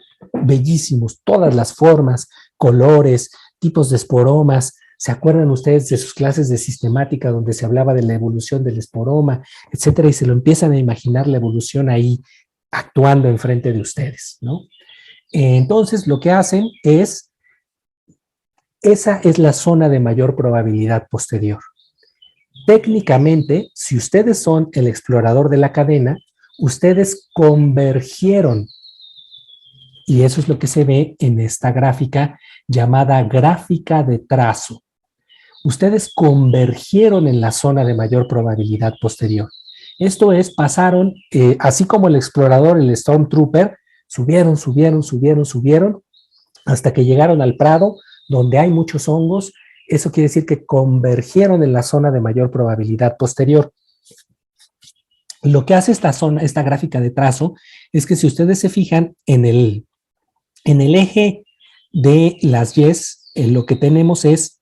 Bellísimos, todas las formas, colores, tipos de esporomas. ¿Se acuerdan ustedes de sus clases de sistemática donde se hablaba de la evolución del esporoma, etcétera? Y se lo empiezan a imaginar la evolución ahí actuando enfrente de ustedes, ¿no? Entonces, lo que hacen es, esa es la zona de mayor probabilidad posterior. Técnicamente, si ustedes son el explorador de la cadena, ustedes convergieron, y eso es lo que se ve en esta gráfica llamada gráfica de trazo. Ustedes convergieron en la zona de mayor probabilidad posterior. Esto es, pasaron, así como el explorador, el Stormtrooper, subieron, subieron, subieron, subieron, hasta que llegaron al prado, donde hay muchos hongos. Eso quiere decir que convergieron en la zona de mayor probabilidad posterior. Lo que hace esta zona, esta gráfica de trazo, es que si ustedes se fijan en el eje de las Y's, lo que tenemos es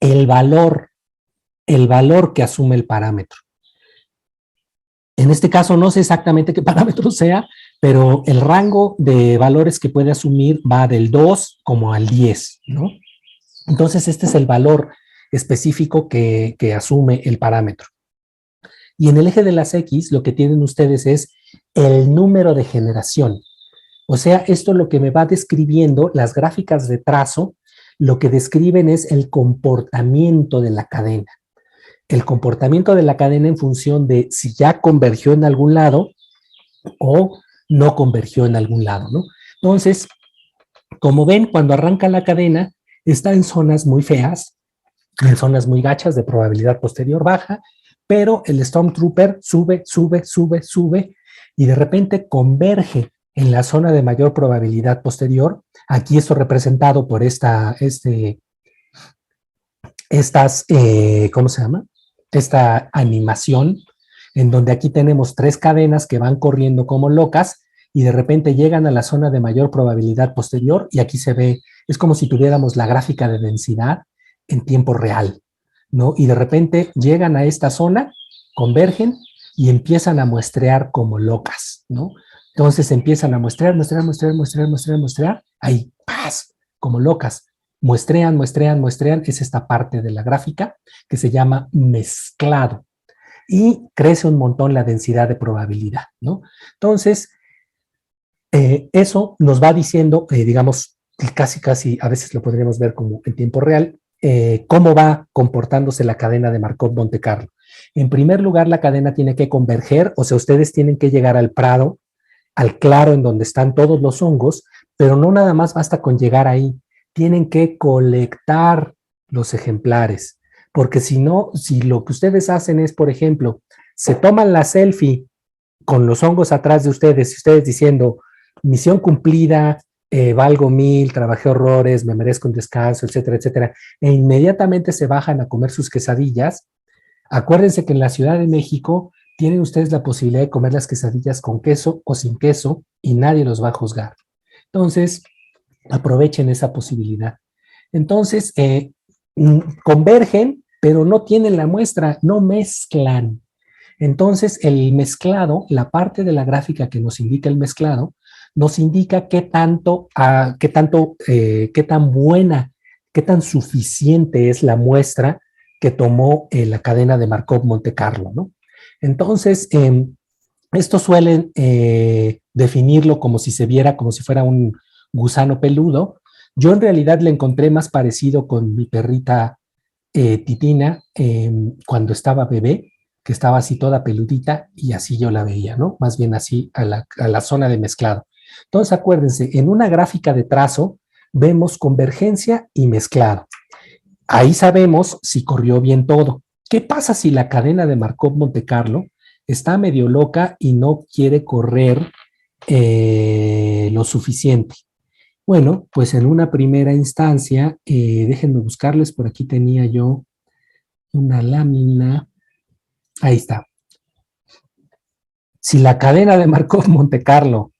el valor que asume el parámetro. En este caso no sé exactamente qué parámetro sea, pero el rango de valores que puede asumir va del 2 como al 10, ¿no? Entonces este es el valor específico que asume el parámetro. Y en el eje de las X lo que tienen ustedes es el número de generación. O sea, esto lo que me va describiendo, las gráficas de trazo, lo que describen es el comportamiento de la cadena. El comportamiento de la cadena en función de si ya convergió en algún lado o no convergió en algún lado, ¿no? Entonces, como ven, cuando arranca la cadena, está en zonas muy feas, en zonas muy gachas de probabilidad posterior baja, pero el Stormtrooper sube, sube, sube, sube y de repente converge en la zona de mayor probabilidad posterior. Aquí esto representado por ¿cómo se llama? Esta animación, en donde aquí tenemos 3 cadenas que van corriendo como locas y de repente llegan a la zona de mayor probabilidad posterior y aquí se ve, es como si tuviéramos la gráfica de densidad en tiempo real, ¿no? Y de repente llegan a esta zona, convergen y empiezan a muestrear como locas, ¿no? Entonces empiezan a muestrear, muestrear, muestrear, muestrear, muestrear, muestrear, ahí, ¡paz!, como locas. Muestrean, muestrean, muestrean, es esta parte de la gráfica que se llama mezclado y crece un montón la densidad de probabilidad, ¿no? Entonces, eso nos va diciendo, digamos, casi, a veces lo podríamos ver como en tiempo real, cómo va comportándose la cadena de Markov-Monte Carlo. En primer lugar, la cadena tiene que converger, o sea, ustedes tienen que llegar al prado, al claro en donde están todos los hongos, pero no nada más basta con llegar ahí, tienen que colectar los ejemplares, porque si no, si lo que ustedes hacen es, por ejemplo, se toman la selfie con los hongos atrás de ustedes, y ustedes diciendo, misión cumplida, valgo 1000, trabajé horrores, me merezco un descanso, etcétera, etcétera, e inmediatamente se bajan a comer sus quesadillas. Acuérdense que en la Ciudad de México tienen ustedes la posibilidad de comer las quesadillas con queso o sin queso y nadie los va a juzgar. Entonces, aprovechen esa posibilidad. Entonces, convergen, pero no tienen la muestra, no mezclan. Entonces, el mezclado, la parte de la gráfica que nos indica el mezclado, nos indica qué tan buena, qué tan suficiente es la muestra que tomó la cadena de Markov-Monte Carlo, ¿no? Entonces, esto suelen definirlo como si se viera como si fuera un gusano peludo. Yo en realidad le encontré más parecido con mi perrita Titina cuando estaba bebé, que estaba así toda peludita y así yo la veía, ¿no? Más bien así a la zona de mezclado. Entonces acuérdense, en una gráfica de trazo vemos convergencia y mezclado. Ahí sabemos si corrió bien todo. ¿Qué pasa si la cadena de Markov-Monte Carlo está medio loca y no quiere correr lo suficiente? Bueno, pues en una primera instancia, déjenme buscarles, por aquí tenía yo una lámina. Ahí está. Si la cadena de Markov-Monte Carlo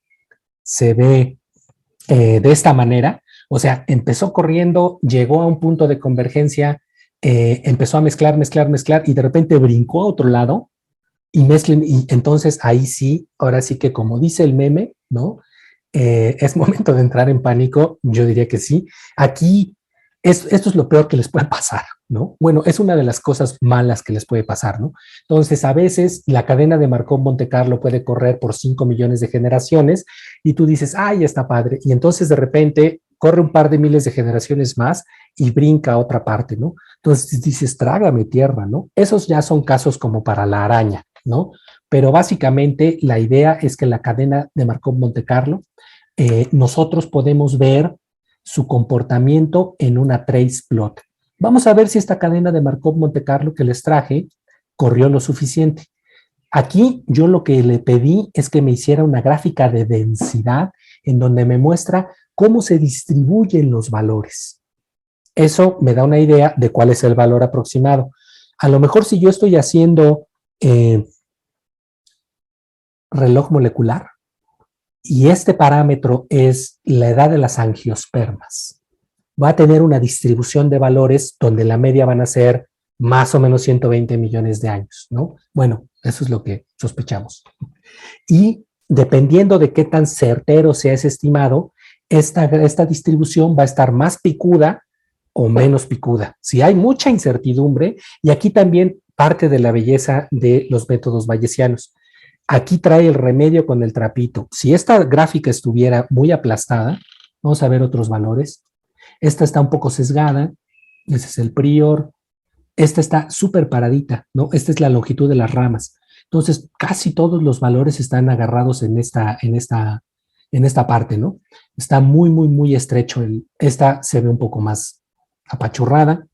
se ve de esta manera, o sea, empezó corriendo, llegó a un punto de convergencia, empezó a mezclar, mezclar, mezclar y de repente brincó a otro lado y mezclen, y entonces ahí sí, ahora sí que como dice el meme, ¿no? Es momento de entrar en pánico, yo diría que sí. Aquí Esto es lo peor que les puede pasar, ¿no? Bueno, es una de las cosas malas que les puede pasar, ¿no? Entonces, a veces la cadena de Markov Monte Carlo puede correr por 5 millones de generaciones y tú dices, ay, está padre. Y entonces de repente corre un par de miles de generaciones más y brinca a otra parte, ¿no? Entonces dices, trágame tierra, ¿no? Esos ya son casos como para la araña, ¿no? Pero básicamente la idea es que la cadena de Markov Monte Carlo, nosotros podemos ver su comportamiento en una trace plot. Vamos a ver si esta cadena de Markov Monte Carlo que les traje corrió lo suficiente. Aquí yo lo que le pedí es que me hiciera una gráfica de densidad en donde me muestra cómo se distribuyen los valores. Eso me da una idea de cuál es el valor aproximado. A lo mejor si yo estoy haciendo reloj molecular, y este parámetro es la edad de las angiospermas, va a tener una distribución de valores donde la media van a ser más o menos 120 millones de años, ¿no? Bueno, eso es lo que sospechamos. Y dependiendo de qué tan certero sea ese estimado, esta distribución va a estar más picuda o menos picuda. Si hay mucha incertidumbre, y aquí también parte de la belleza de los métodos bayesianos. Aquí trae el remedio con el trapito. Si esta gráfica estuviera muy aplastada, vamos a ver otros valores. Esta está un poco sesgada, ese es el prior. Esta está súper paradita, ¿no? Esta es la longitud de las ramas. Entonces, casi todos los valores están agarrados en esta parte, ¿no? Está muy, muy, muy estrecho. Esta se ve un poco más apachurrada.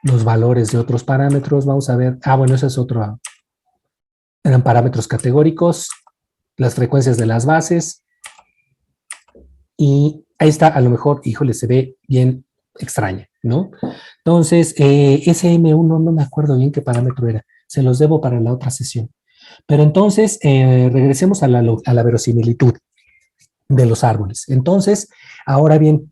Los valores de otros parámetros, vamos a ver. Bueno, ese es otro. Eran parámetros categóricos, las frecuencias de las bases. Y ahí está, a lo mejor, híjole, se ve bien extraña, ¿no? Entonces, SM1 no me acuerdo bien qué parámetro era. Se los debo para la otra sesión. Pero entonces, regresemos a la verosimilitud de los árboles. Entonces, ahora bien,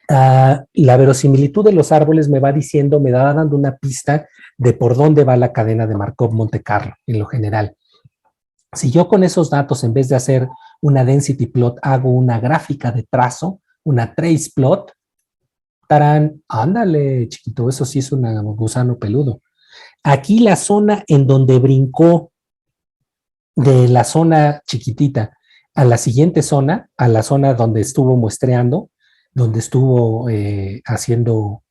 la verosimilitud de los árboles me va diciendo, me va dando una pista de por dónde va la cadena de Markov Monte Carlo, en lo general. Si yo con esos datos, en vez de hacer una density plot, hago una gráfica de trazo, una trace plot, tarán, ándale, chiquito, eso sí es un gusano peludo. Aquí la zona en donde brincó de la zona chiquitita a la siguiente zona, a la zona donde estuvo muestreando, donde estuvo haciendo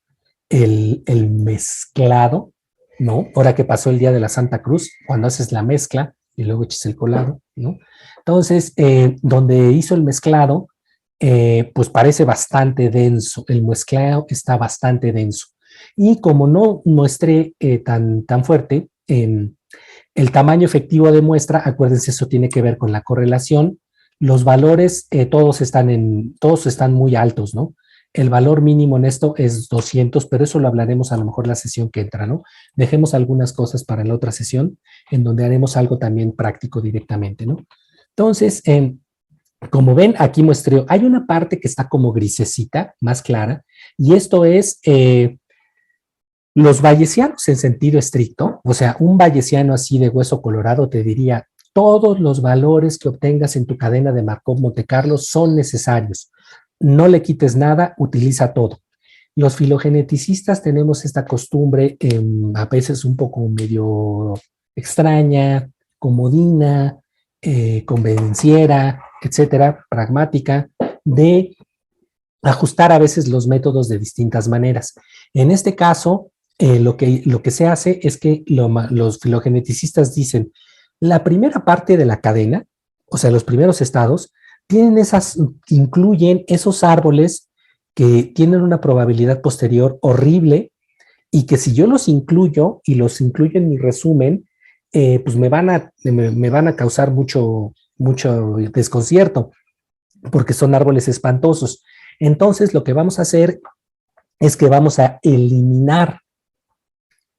el mezclado, ¿no? Ahora que pasó el día de la Santa Cruz, cuando haces la mezcla y luego echas el colado, ¿no? Entonces, donde hizo el mezclado, pues parece bastante denso, el mezclado está bastante denso. Y como no muestré tan fuerte, el tamaño efectivo de muestra, acuérdense, eso tiene que ver con la correlación. Los valores, todos están muy altos, ¿no? El valor mínimo en esto es 200, pero eso lo hablaremos a lo mejor la sesión que entra, ¿no? Dejemos algunas cosas para la otra sesión, en donde haremos algo también práctico directamente, ¿no? Entonces, como ven, aquí muestreo, hay una parte que está como grisecita, más clara, y esto es los bayesianos en sentido estricto. O sea, un bayesiano así de hueso colorado te diría, todos los valores que obtengas en tu cadena de Markov Monte Carlo son necesarios. No le quites nada, utiliza todo. Los filogeneticistas tenemos esta costumbre, a veces un poco medio extraña, comodina, convenciera, etcétera, pragmática, de ajustar a veces los métodos de distintas maneras. En este caso, lo que se hace es que los filogeneticistas dicen, la primera parte de la cadena, o sea, los primeros estados, incluyen esos árboles que tienen una probabilidad posterior horrible y que si yo los incluyo y los incluyo en mi resumen, pues me van a causar mucho desconcierto porque son árboles espantosos. Entonces, lo que vamos a hacer es que vamos a eliminar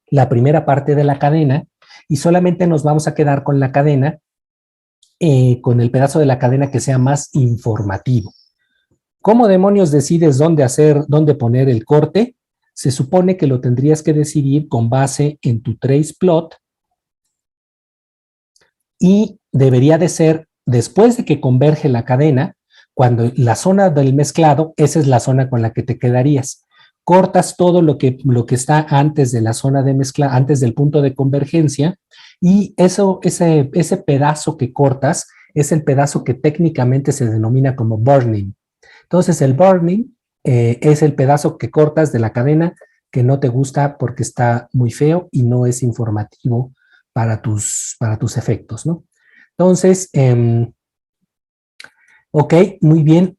la primera parte de la cadena y solamente nos vamos a quedar con la cadena, con el pedazo de la cadena que sea más informativo. ¿Cómo demonios decides dónde poner el corte? Se supone que lo tendrías que decidir con base en tu trace plot y debería de ser después de que converge la cadena, Cuando la zona del mezclado, esa es la zona con la que te quedarías. Cortas todo lo que está antes de la zona de mezcla, antes del punto de convergencia, y ese pedazo que cortas es el pedazo que técnicamente se denomina como burning. Entonces, el burning es el pedazo que cortas de la cadena que no te gusta porque está muy feo y no es informativo para tus efectos, ¿no? Entonces, ok, muy bien.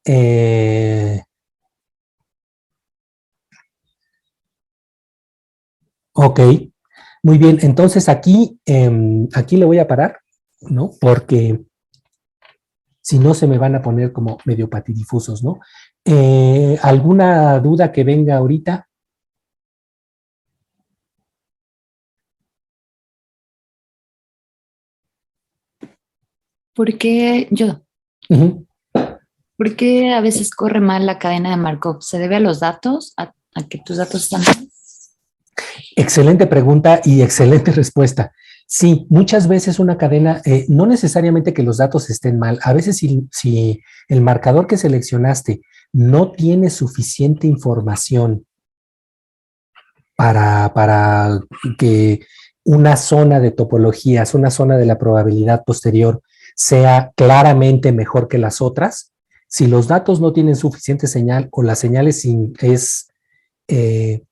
Ok, muy bien. Entonces aquí le voy a parar, ¿no? Porque si no se me van a poner como medio patidifusos, ¿no? ¿Alguna duda que venga ahorita? ¿Por qué yo? Ujú. ¿Por qué a veces corre mal la cadena de Markov? ¿Se debe a los datos? ¿A que tus datos están mal? Excelente pregunta y excelente respuesta. Sí, muchas veces una cadena, no necesariamente que los datos estén mal, a veces si el marcador que seleccionaste no tiene suficiente información para que una zona de topologías, una zona de la probabilidad posterior sea claramente mejor que las otras, si los datos no tienen suficiente señal o la señal es eh,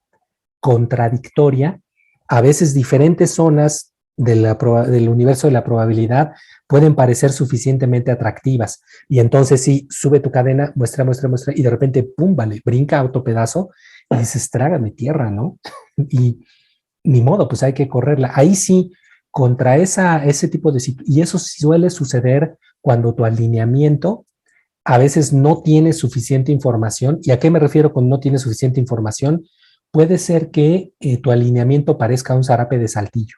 contradictoria, a veces diferentes zonas del universo de la probabilidad pueden parecer suficientemente atractivas. Y entonces sí, sube tu cadena, muestra, muestra, muestra, y de repente, pum, vale, brinca otro pedazo y dices, trágame tierra, ¿no? Y ni modo, pues hay que correrla. Ahí sí, contra ese tipo de situaciones, y eso suele suceder cuando tu alineamiento a veces no tiene suficiente información. ¿Y a qué me refiero con no tiene suficiente información? Puede ser que tu alineamiento parezca un zarape de saltillo.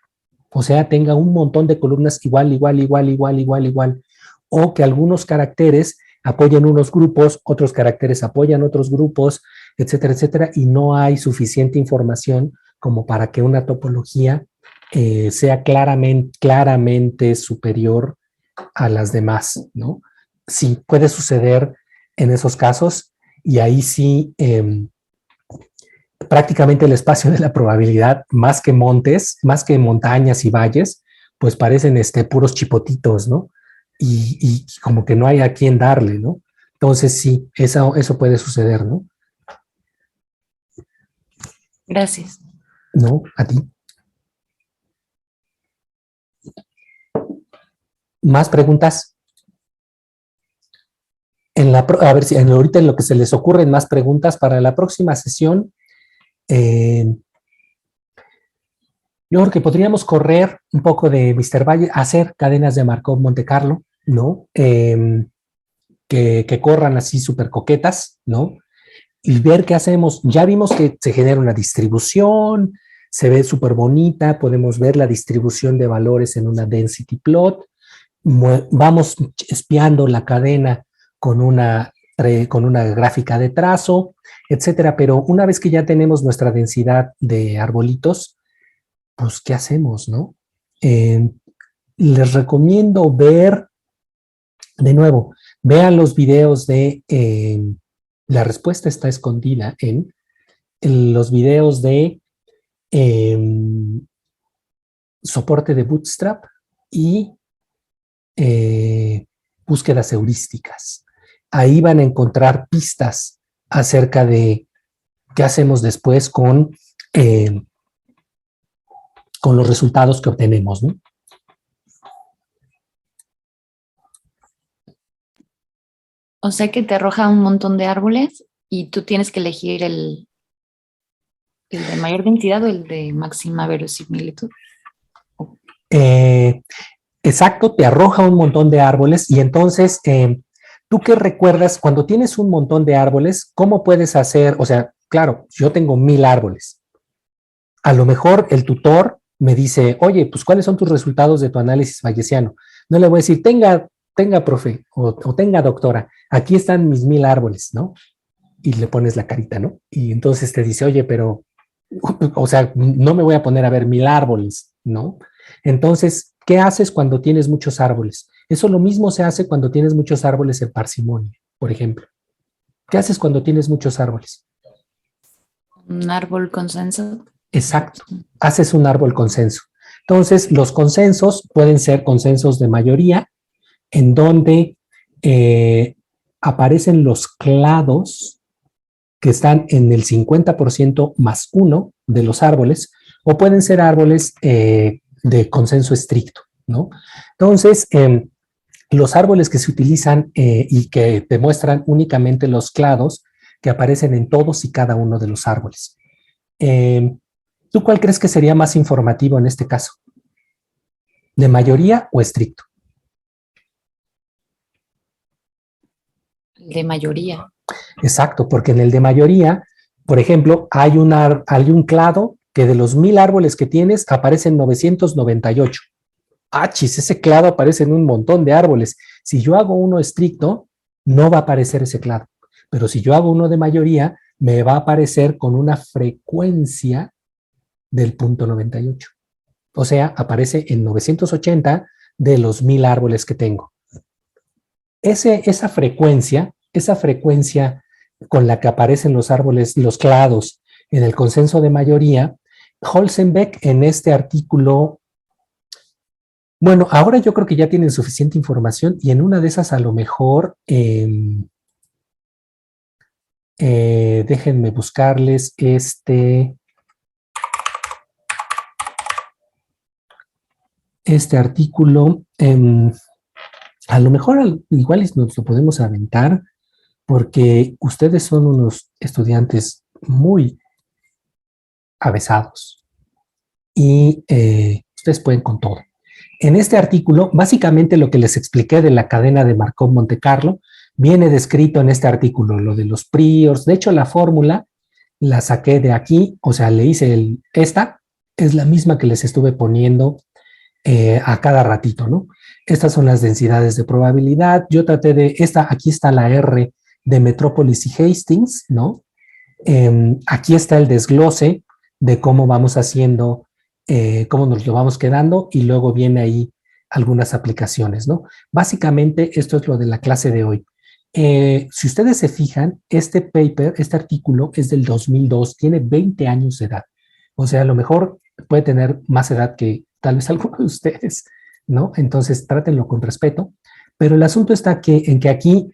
O sea, tenga un montón de columnas igual, igual, igual, igual, igual, igual. O que algunos caracteres apoyen unos grupos, otros caracteres apoyan otros grupos, etcétera, etcétera, y no hay suficiente información como para que una topología sea claramente superior a las demás, ¿no? Sí, puede suceder en esos casos y ahí sí prácticamente el espacio de la probabilidad, más que montes, más que montañas y valles, pues parecen puros chipotitos, ¿no? Y como que no hay a quién darle, ¿no? Entonces sí, eso puede suceder, ¿no? Gracias. ¿No? A ti. ¿Más preguntas? A ver si ahorita en lo que se les ocurren más preguntas para la próxima sesión. Yo creo que podríamos correr un poco de Mr. Valle, hacer cadenas de Markov Monte Carlo, ¿no? Que corran así súper coquetas, ¿no? Y ver qué hacemos. Ya vimos que se genera una distribución, se ve súper bonita, podemos ver la distribución de valores en una density plot, vamos espiando la cadena con una gráfica de trazo, etcétera. Pero una vez que ya tenemos nuestra densidad de arbolitos, pues, ¿qué hacemos, no? Eh, Les recomiendo ver, de nuevo, vean los videos la respuesta está escondida en los videos de eh, soporte de Bootstrap y eh, búsquedas heurísticas. Ahí van a encontrar pistas acerca de qué hacemos después con los resultados que obtenemos, ¿no? O sea que te arroja un montón de árboles y tú tienes que elegir el de mayor densidad o el de máxima verosimilitud. Eh, exacto, te arroja un montón de árboles y entonces, ¿tú qué recuerdas cuando tienes un montón de árboles? ¿Cómo puedes hacer? O sea, claro, yo tengo 1000 árboles. A lo mejor el tutor me dice, oye, pues ¿cuáles son tus resultados de tu análisis bayesiano? No le voy a decir, tenga profe o tenga doctora, aquí están mis 1000 árboles, ¿no? Y le pones la carita, ¿no? Y entonces te dice, oye, pero, o sea, no me voy a poner a ver 1000 árboles, ¿no? Entonces, ¿qué haces cuando tienes muchos árboles? Eso lo mismo se hace cuando tienes muchos árboles en parsimonia. por ejemplo. ¿Qué haces cuando tienes muchos árboles? Un árbol consenso. Exacto, haces un árbol consenso. Entonces, los consensos pueden ser consensos de mayoría, en donde aparecen los clados que están en el 50% más uno de los árboles, o pueden ser árboles de consenso estricto, ¿no? Entonces, los árboles que se utilizan y que demuestran únicamente los clados que aparecen en todos y cada uno de los árboles. ¿Tú cuál crees que sería más informativo en este caso? ¿De mayoría o estricto? De mayoría. Exacto, porque en el de mayoría, por ejemplo, hay un clado que de los 1000 árboles que tienes aparecen 998. Chis, ese clado aparece en un montón de árboles. Si yo hago uno estricto, no va a aparecer ese clado. Pero si yo hago uno de mayoría, me va a aparecer con una frecuencia del punto 98. O sea, aparece en 980 de los 1000 árboles que tengo. Esa frecuencia con la que aparecen los árboles, los clados en el consenso de mayoría, Holzenbeck en este artículo, bueno, ahora yo creo que ya tienen suficiente información y en una de esas a lo mejor, déjenme buscarles este artículo, a lo mejor igual nos lo podemos aventar porque ustedes son unos estudiantes muy avesados y ustedes pueden con todo. En este artículo, básicamente lo que les expliqué de la cadena de Markov-Monte Carlo viene descrito en este artículo, lo de los priors. De hecho, la fórmula la saqué de aquí, o sea, le hice esta es la misma que les estuve poniendo a cada ratito, ¿no? Estas son las densidades de probabilidad. Yo traté de aquí está la R de Metrópolis y Hastings, ¿no? Aquí está el desglose de cómo vamos haciendo, cómo nos lo vamos quedando y luego viene ahí algunas aplicaciones, ¿no? Básicamente esto es lo de la clase de hoy. Si ustedes se fijan, este paper, este artículo es del 2002, tiene 20 años de edad. O sea, a lo mejor puede tener más edad que tal vez alguno de ustedes, ¿no? Entonces, trátenlo con respeto. Pero el asunto está en que aquí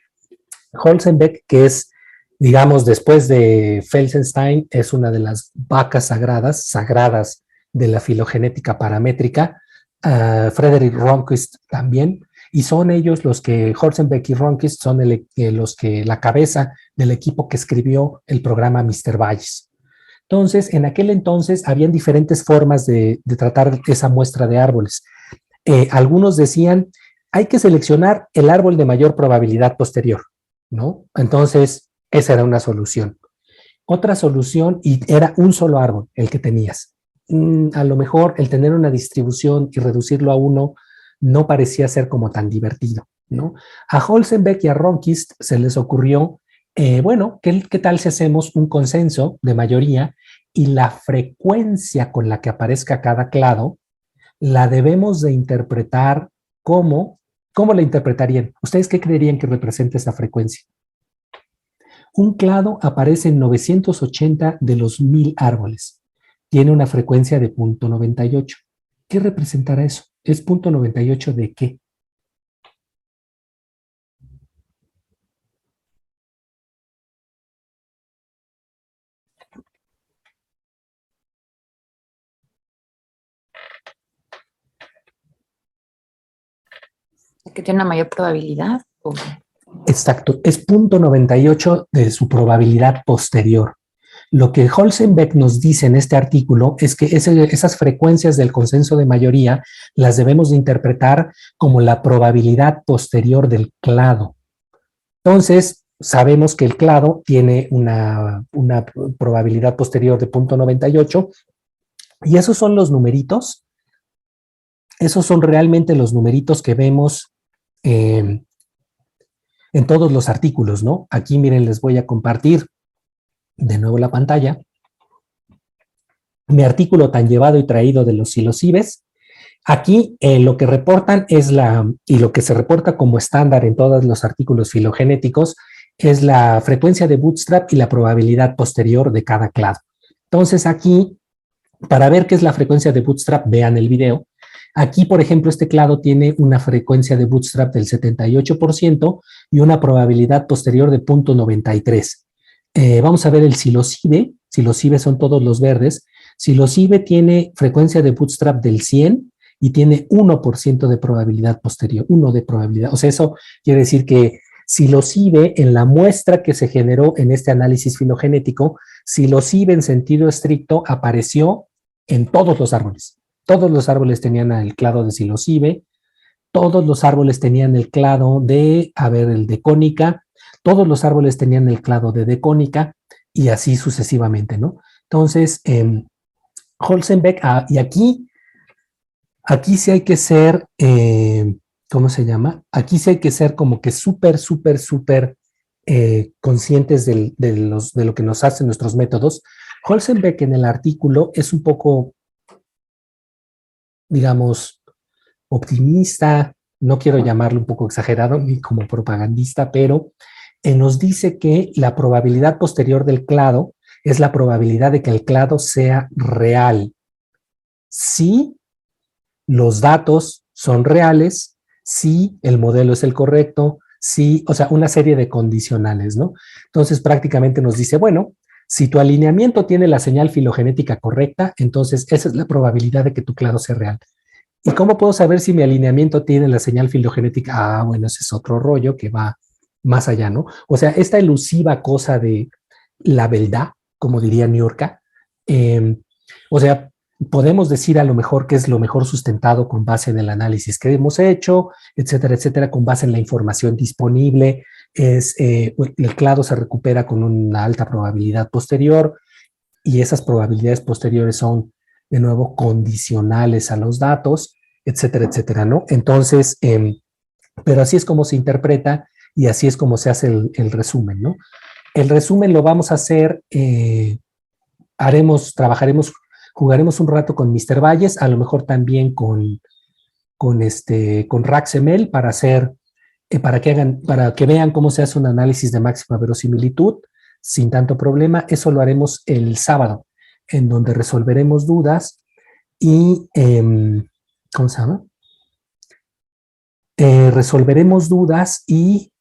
Holzenbeck, que es, digamos, después de Felsenstein, es una de las vacas sagradas de la filogenética paramétrica, Frederick Ronquist también, y son ellos los que, Holzenbeck y Ronquist, son la cabeza del equipo que escribió el programa Mr. Bayes. Entonces, en aquel entonces habían diferentes formas de tratar esa muestra de árboles. Algunos decían, hay que seleccionar el árbol de mayor probabilidad posterior, ¿no? Entonces, esa era una solución. Otra solución, y era un solo árbol el que tenías. A lo mejor el tener una distribución y reducirlo a uno no parecía ser como tan divertido, ¿no? A Holzenbeck y a Ronquist se les ocurrió, bueno, ¿qué tal si hacemos un consenso de mayoría y la frecuencia con la que aparezca cada clado la debemos de interpretar ¿cómo la interpretarían? ¿Ustedes qué creerían que representa esa frecuencia? Un clado aparece en 980 de los 1000 árboles. Tiene una frecuencia de 0.98. ¿Qué representará eso? ¿Es 0.98 de qué? Que tiene una mayor probabilidad. Exacto, es 0.98 de su probabilidad posterior. Lo que Holzenbeck nos dice en este artículo es que esas frecuencias del consenso de mayoría las debemos de interpretar como la probabilidad posterior del clado. Entonces, sabemos que el clado tiene una probabilidad posterior de 0.98 y esos son los numeritos. Esos son realmente los numeritos que vemos en todos los artículos, ¿no? Aquí, miren, les voy a compartir de nuevo la pantalla. Mi artículo tan llevado y traído de los psilocibes. Aquí lo que reportan y lo que se reporta como estándar en todos los artículos filogenéticos es la frecuencia de bootstrap y la probabilidad posterior de cada clado. Entonces aquí, para ver qué es la frecuencia de bootstrap, vean el video. Aquí, por ejemplo, este clado tiene una frecuencia de bootstrap del 78% y una probabilidad posterior de 0.93. Vamos a ver el psilocibe. Psilocibe son todos los verdes. Psilocibe tiene frecuencia de bootstrap del 100 y tiene 1% de probabilidad posterior, 1 de probabilidad. O sea, eso quiere decir que psilocibe en la muestra que se generó en este análisis filogenético, psilocibe en sentido estricto apareció en todos los árboles. Todos los árboles tenían el clado de psilocibe, todos los árboles tenían el clado de, el de cónica, todos los árboles tenían el clado de decónica y así sucesivamente, ¿no? Entonces, Holzenbeck, y aquí sí hay que ser, ¿cómo se llama? Aquí sí hay que ser como que súper conscientes de lo que nos hacen nuestros métodos. Holzenbeck en el artículo es un poco, digamos, optimista, no quiero llamarlo un poco exagerado ni como propagandista, pero nos dice que la probabilidad posterior del clado es la probabilidad de que el clado sea real. Si los datos son reales, si el modelo es el correcto, si, o sea, una serie de condicionales, ¿no? Entonces prácticamente nos dice, bueno, si tu alineamiento tiene la señal filogenética correcta, entonces esa es la probabilidad de que tu clado sea real. ¿Y cómo puedo saber si mi alineamiento tiene la señal filogenética? Ah, bueno, ese es otro rollo que va más allá, ¿no? O sea, esta elusiva cosa de la verdad, como diría Niurka, o sea, podemos decir a lo mejor que es lo mejor sustentado con base en el análisis que hemos hecho, etcétera, etcétera, con base en la información disponible, el clado se recupera con una alta probabilidad posterior y esas probabilidades posteriores son de nuevo condicionales a los datos, etcétera, etcétera, ¿no? Entonces, pero así es como se interpreta y así es como se hace el resumen, ¿no? El resumen lo vamos a hacer, trabajaremos, jugaremos un rato con Mr. Valles, a lo mejor también con RaxML para hacer, para que vean cómo se hace un análisis de máxima verosimilitud sin tanto problema. Eso lo haremos el sábado, en donde resolveremos dudas y, ¿cómo se llama? Resolveremos dudas y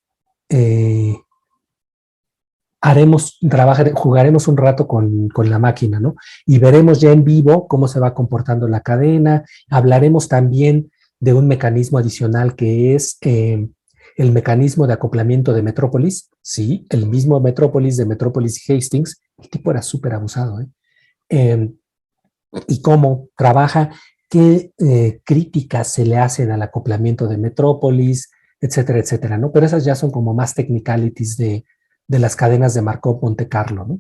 jugaremos un rato con la máquina, ¿no? Y veremos ya en vivo cómo se va comportando la cadena. Hablaremos también de un mecanismo adicional que es el mecanismo de acoplamiento de Metrópolis. Sí, el mismo Metrópolis de Metrópolis y Hastings. El tipo era súper abusado, ¿eh? Y cómo trabaja, qué críticas se le hacen al acoplamiento de Metrópolis, etcétera, etcétera, ¿no? Pero esas ya son como más technicalities de las cadenas de Markov Monte Carlo, ¿no?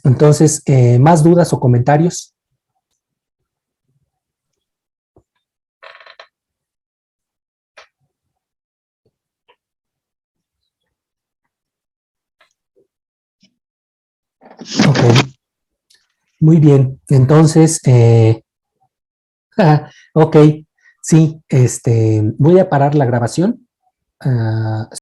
Entonces, ¿más dudas o comentarios? Ok, muy bien. Entonces, ok, sí, voy a parar la grabación.